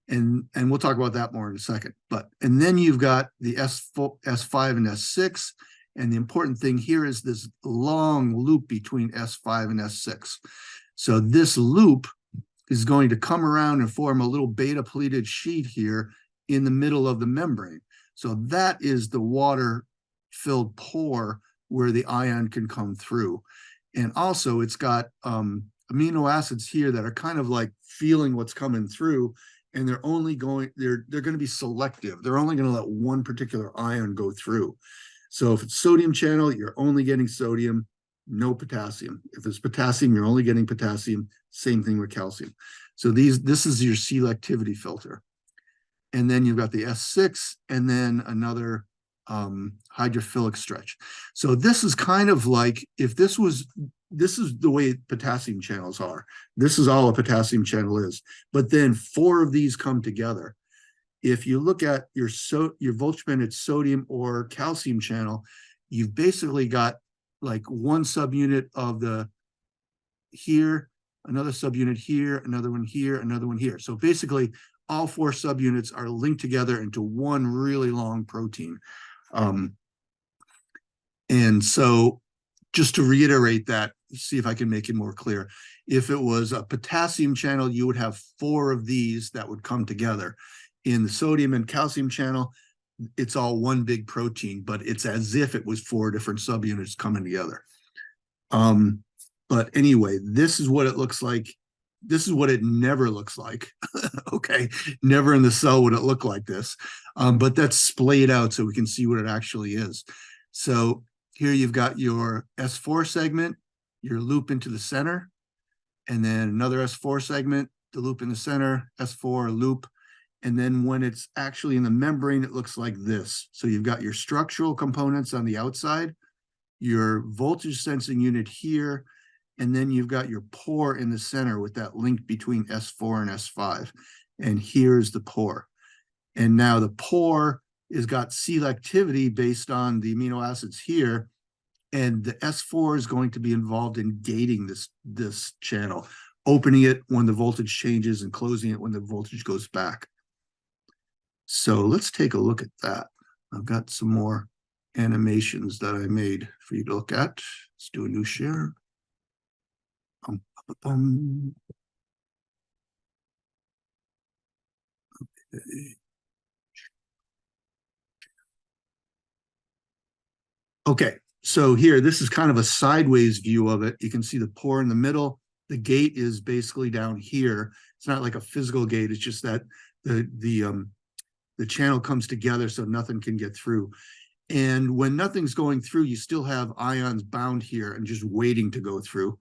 And we'll talk about that more in a second. And then you've got the S5 and S6. And the important thing here is this long loop between S5 and S6. So this loop is going to come around and form a little beta pleated sheet here in the middle of the membrane. So that is the water-filled pore where the ion can come through. And also it's got amino acids here that are kind of like feeling what's coming through and they're only going, they're going to be selective. They're only going to let one particular ion go through. So if it's sodium channel, you're only getting sodium, no potassium. If it's potassium, you're only getting potassium. Same thing with calcium. So this is your selectivity filter. And then you've got the S6 and then another hydrophilic stretch. So this is kind of like, if this is the way potassium channels are. This is all a potassium channel is. But then 4 of these come together. If you look at your voltage dependent sodium or calcium channel, you've basically got like one subunit of the here, another subunit here, another one here, another one here. So basically all 4 subunits are linked together into one really long protein. And so just to reiterate that, see if I can make it more clear. If it was a potassium channel, you would have 4 of these that would come together. In the sodium and calcium channel, it's all one big protein, but it's as if it was 4 different subunits coming together. But anyway, this is what it looks like. This is what it never looks like. Okay, never in the cell would it look like this. But that's splayed out so we can see what it actually is. So here you've got your S4 segment, your loop into the center, and then another S4 segment, the loop in the center, S4 loop. And then when it's actually in the membrane, it looks like this. So you've got your structural components on the outside, your voltage sensing unit here, and then you've got your pore in the center with that link between S4 and S5. And here's the pore. And now the pore has got selectivity based on the amino acids here. And the S4 is going to be involved in gating this channel, opening it when the voltage changes and closing it when the voltage goes back. So let's take a look at that. I've got some more animations that I made for you to look at. Let's do a new share. Okay, so here, this is kind of a sideways view of it. You can see the pore in the middle. The gate is basically down here. It's not like a physical gate. It's just that the channel comes together so nothing can get through. And when nothing's going through, you still have ions bound here and just waiting to go through.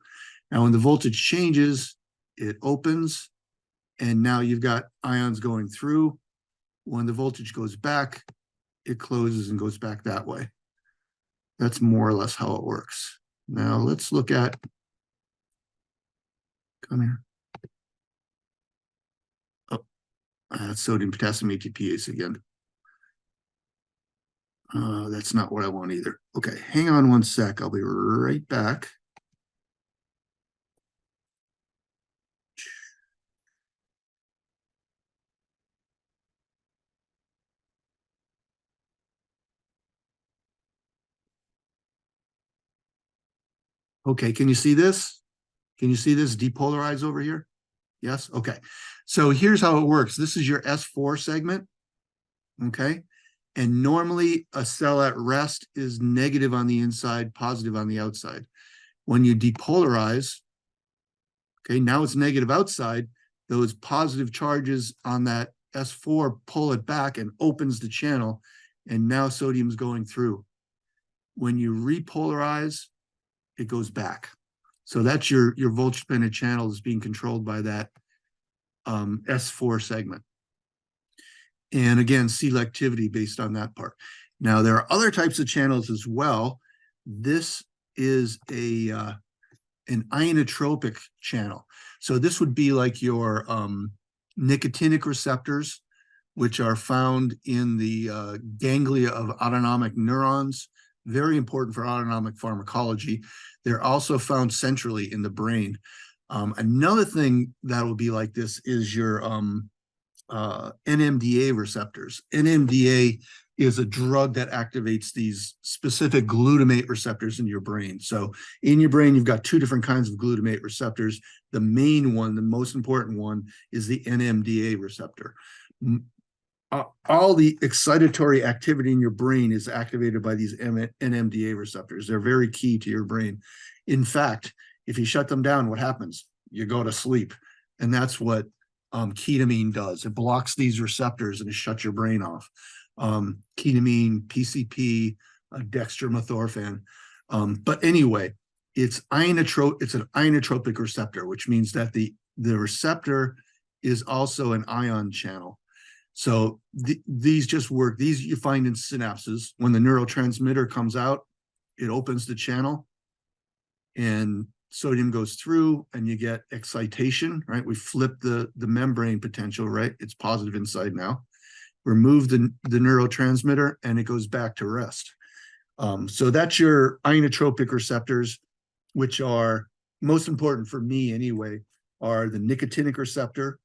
Now, when the voltage changes, it opens, and now you've got ions going through. When the voltage goes back, it closes and goes back that way. That's more or less how it works. Now let's look at, come here. Oh, sodium potassium ATPase again. That's not what I want either. Okay, hang on one sec. I'll be right back. Okay, can you see this? Can you see this depolarize over here? Yes, okay. So here's how it works. This is your S4 segment, okay? And normally a cell at rest is negative on the inside, positive on the outside. When you depolarize, okay, now it's negative outside, those positive charges on that S4 pull it back and opens the channel, and now sodium's going through. When you repolarize, it goes back. So that's your voltage dependent channel is being controlled by that S4 segment. And again, selectivity based on that part. Now, there are other types of channels as well. This is an ionotropic channel. So this would be like your nicotinic receptors, which are found in the ganglia of autonomic neurons. Very important for autonomic pharmacology. They're also found centrally in the brain. Another thing that will be like this is your NMDA receptors. NMDA is a drug that activates these specific glutamate receptors in your brain. So in your brain, you've got 2 different kinds of glutamate receptors. The main one, the most important one, is the NMDA receptor. All the excitatory activity in your brain is activated by these NMDA receptors. They're very key to your brain. In fact, if you shut them down, what happens? You go to sleep. And that's what ketamine does. It blocks these receptors and it shuts your brain off. Ketamine, PCP, dextromethorphan. But anyway, it's an ionotropic receptor, which means that the receptor is also an ion channel. So these just work. These you find in synapses. When the neurotransmitter comes out, it opens the channel and sodium goes through and you get excitation, right? We flip the membrane potential, right? It's positive inside now. Remove the neurotransmitter and it goes back to rest. So that's your ionotropic receptors, which are most important for me anyway, are the nicotinic receptor,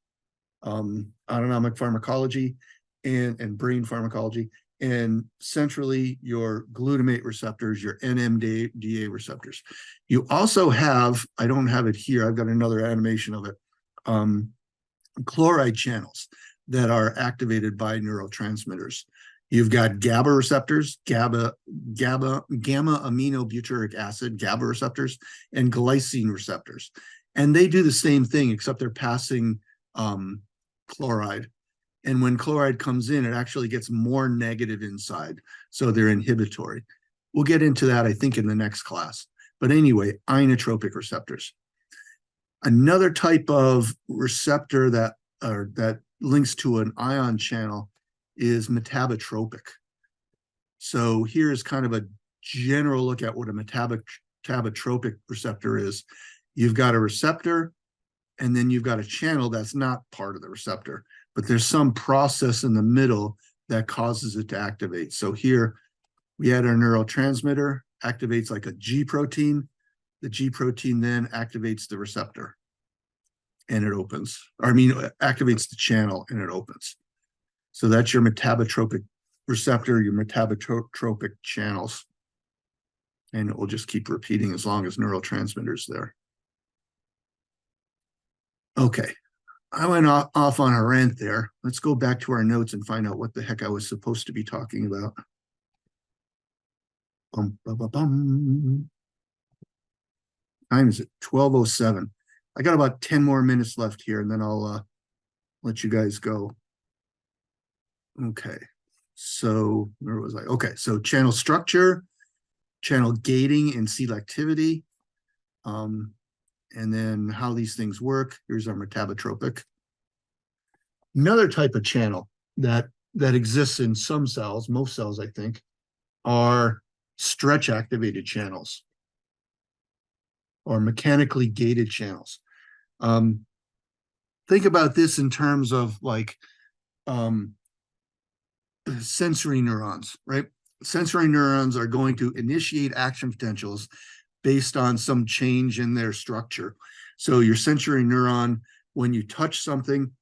autonomic pharmacology, and brain pharmacology, and centrally your glutamate receptors, your NMDA receptors. You also have, I don't have it here, I've got another animation of it, chloride channels that are activated by neurotransmitters. You've got GABA receptors, gamma aminobutyric acid, GABA receptors, and glycine receptors. And they do the same thing, except they're passing chloride. And when chloride comes in, it actually gets more negative inside. So they're inhibitory. We'll get into that, I think, in the next class. But anyway, ionotropic receptors. Another type of receptor that links to an ion channel is metabotropic. So here's kind of a general look at what a metabotropic receptor is. You've got a receptor, and then you've got a channel that's not part of the receptor, but there's some process in the middle that causes it to activate. So here we had our neurotransmitter, activates like a G protein. The G protein then activates the receptor and it opens. Or I mean, activates the channel and it opens. So that's your metabotropic receptor, your metabotropic channels. And it will just keep repeating as long as neurotransmitters there. Okay, I went off on a rant there. Let's go back to our notes and find out what the heck I was supposed to be talking about. Time is at 12:07. I got about 10 more minutes left here, and then I'll let you guys go. Okay, so where was I? Okay, so channel structure, channel gating and selectivity, and then how these things work. Here's our metabotropic. Another type of channel that exists in some cells, most cells, I think, are stretch activated channels or mechanically gated channels. Think about this in terms of like sensory neurons, right? Sensory neurons are going to initiate action potentials based on some change in their structure. So your sensory neuron, when you touch something,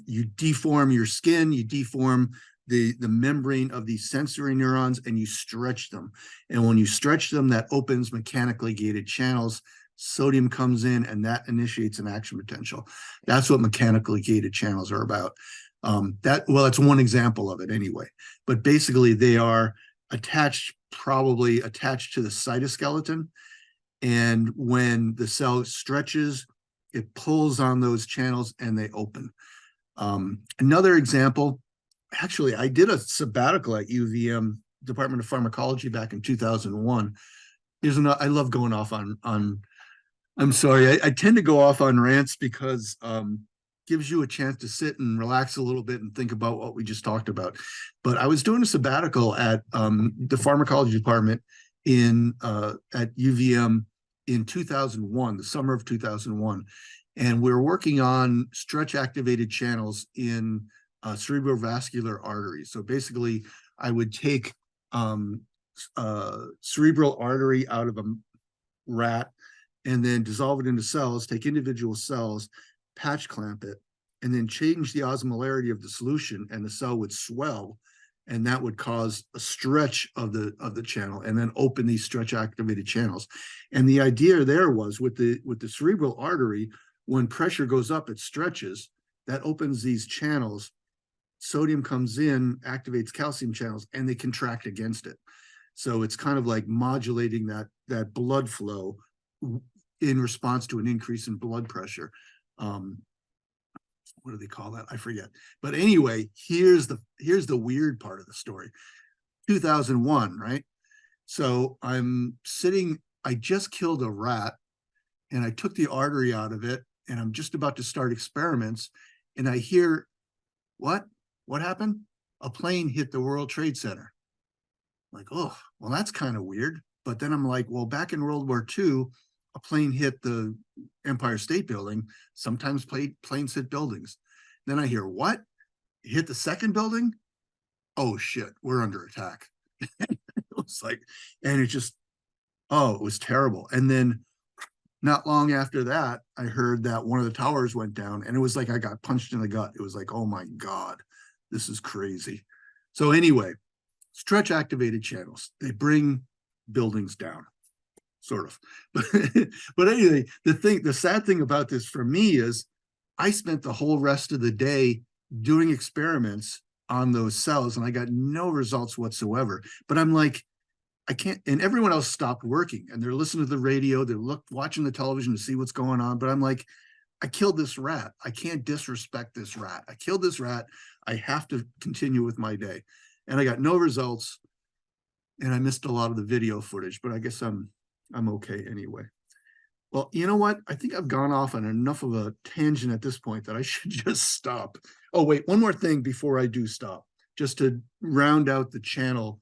you deform your skin, you deform the membrane of these sensory neurons, and you stretch them. And when you stretch them, that opens mechanically gated channels. Sodium comes in, and that initiates an action potential. That's what mechanically gated channels are about. That's one example of it anyway. But basically, they are probably attached to the cytoskeleton. And when the cell stretches, it pulls on those channels and they open. Another example, actually, I did a sabbatical at UVM, Department of Pharmacology, back in 2001. I love going off on I'm sorry, I tend to go off on rants because gives you a chance to sit and relax a little bit and think about what we just talked about. But I was doing a sabbatical at the pharmacology department at UVM in 2001, the summer of 2001. And we were working on stretch activated channels in cerebrovascular arteries. So basically, I would take cerebral artery out of a rat and then dissolve it into cells, take individual cells, patch clamp it, and then change the osmolarity of the solution, and the cell would swell, and that would cause a stretch of the channel, and then open these stretch activated channels. And the idea there was with the cerebral artery, when pressure goes up, it stretches, that opens these channels. Sodium comes in, activates calcium channels, and they contract against it. So it's kind of like modulating that blood flow in response to an increase in blood pressure. what do they call that? I forget. But anyway, here's the weird part of the story. 2001, right? So I'm sitting, I just killed a rat and I took the artery out of it and I'm just about to start experiments and I hear, what happened? A plane hit the World Trade Center. Like, oh, well, that's kind of weird. But then I'm like, well, back in World War II, a plane hit the Empire State Building. Sometimes planes hit buildings. Then I hear, what? Hit the second building? Oh shit, we're under attack. It was like, and it just, oh, it was terrible. And then not long after that, I heard that one of the towers went down and it was like I got punched in the gut. It was like, oh my God, this is crazy. So anyway, stretch activated channels, they bring buildings down, sort of. But anyway, the sad thing about this for me is I spent the whole rest of the day doing experiments on those cells and I got no results whatsoever. But I'm like, I can't, and everyone else stopped working and they're listening to the radio, they're watching the television to see what's going on. But I'm like, I killed this rat. I can't disrespect this rat. I killed this rat. I have to continue with my day. And I got no results. And I missed a lot of the video footage, but I guess I'm okay anyway. Well, you know what? I think I've gone off on enough of a tangent at this point that I should just stop. Oh, wait, one more thing before I do stop, just to round out the channel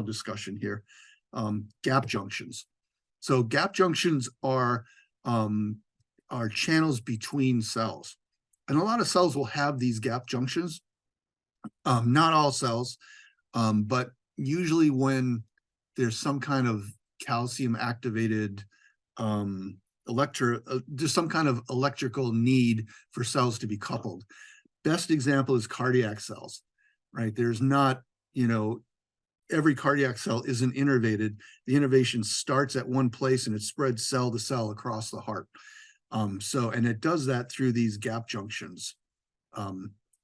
discussion here. Gap junctions. So gap junctions are channels between cells. And a lot of cells will have these gap junctions. Not all cells, but usually when there's some kind of calcium activated there's some kind of electrical need for cells to be coupled. Best example is cardiac cells, right? There's not, every cardiac cell isn't innervated. The innervation starts at one place and it spreads cell to cell across the heart. And it does that through these gap junctions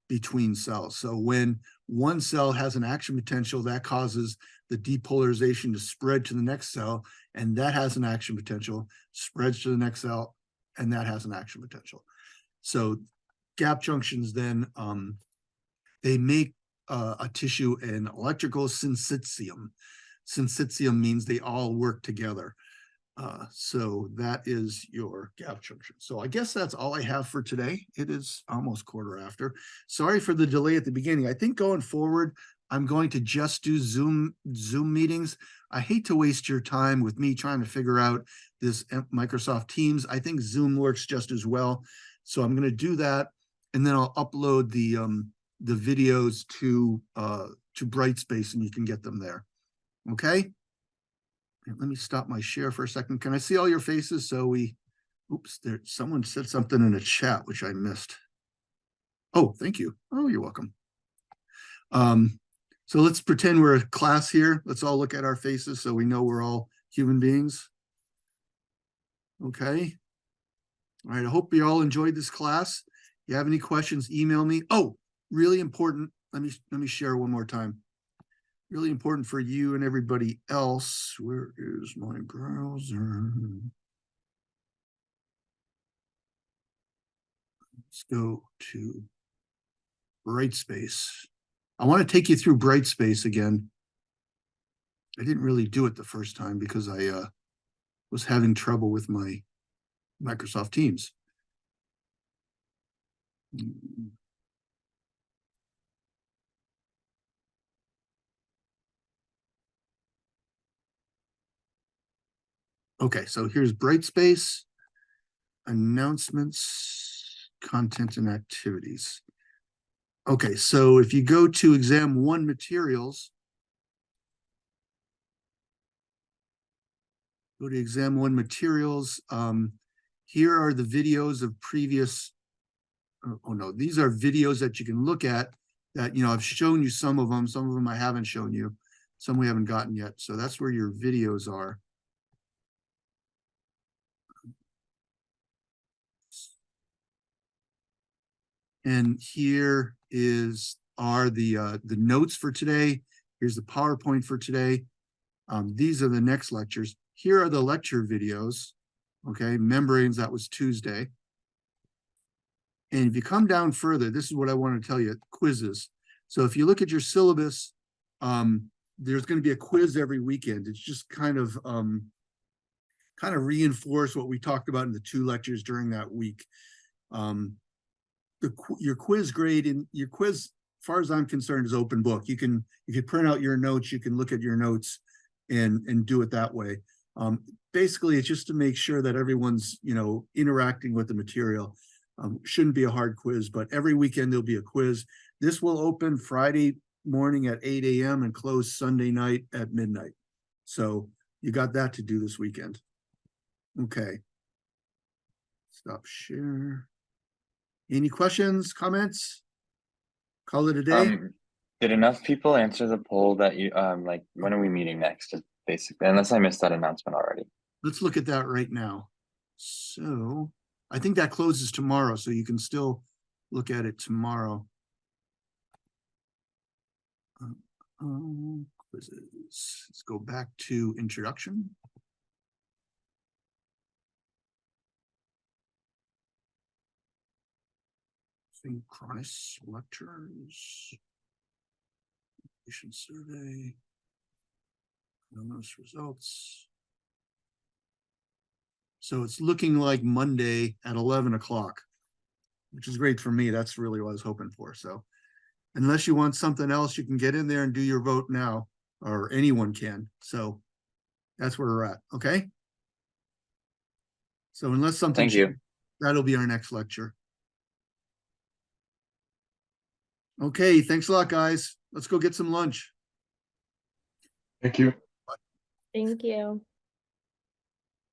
between cells. So when one cell has an action potential, that causes the depolarization to spread to the next cell, and that has an action potential, spreads to the next cell, and that has an action potential. So gap junctions then, they make a tissue an electrical syncytium. Syncytium means they all work together. So that is your gap junction. So I guess that's all I have for today. It is almost quarter after. Sorry for the delay at the beginning. I think going forward, I'm going to just do Zoom meetings. I hate to waste your time with me trying to figure out this Microsoft Teams. I think Zoom works just as well. So I'm going to do that. And then I'll upload the videos to Brightspace and you can get them there. Okay. Let me stop my share for a second. Can I see all your faces? So oops, someone said something in a chat, which I missed. Oh, thank you. Oh, you're welcome. So let's pretend we're a class here. Let's all look at our faces so we know we're all human beings. Okay. All right. I hope you all enjoyed this class. If you have any questions, email me. Oh, really important. Let me share one more time. Really important for you and everybody else. Where is my browser? Let's go to Brightspace. I want to take you through Brightspace again. I didn't really do it the first time because I was having trouble with my Microsoft Teams. Okay, so here's Brightspace, announcements, content and activities. Okay, so if you go to exam 1 materials, go to exam 1 materials. Here are the videos of previous, oh no, these are videos that you can look at that, I've shown you some of them I haven't shown you, some we haven't gotten yet. So that's where your videos are. And here are the notes for today. Here's the PowerPoint for today. These are the next lectures. Here are the lecture videos. Okay, membranes, that was Tuesday. And if you come down further, this is what I want to tell you, quizzes. So if you look at your syllabus, there's going to be a quiz every weekend. It's just kind of reinforce what we talked about in the 2 lectures during that week. Your quiz grade and your quiz, as far as I'm concerned, is open book. You can, if you print out your notes, you can look at your notes and do it that way. Basically, it's just to make sure that everyone's, interacting with the material. Shouldn't be a hard quiz, but every weekend there'll be a quiz. This will open Friday morning at 8 a.m. and close Sunday night at midnight. So you got that to do this weekend. Okay. Stop share. Any questions, comments? Call it a day? Did enough people answer the poll that you, like, when are we meeting next? Just basically, unless I missed that announcement already. Let's look at that right now. So I think that closes tomorrow, so you can still look at it tomorrow. Quizzes. Let's go back to introduction. Synchronous lectures. Patient survey. Those results. So it's looking like Monday at 11 o'clock, which is great for me. That's really what I was hoping for. So unless you want something else, you can get in there and do your vote now, or anyone can. So that's where we're at. Okay. So unless something, Thank you. that'll be our next lecture. Okay. Thanks a lot, guys. Let's go get some lunch. Thank you. Thank you.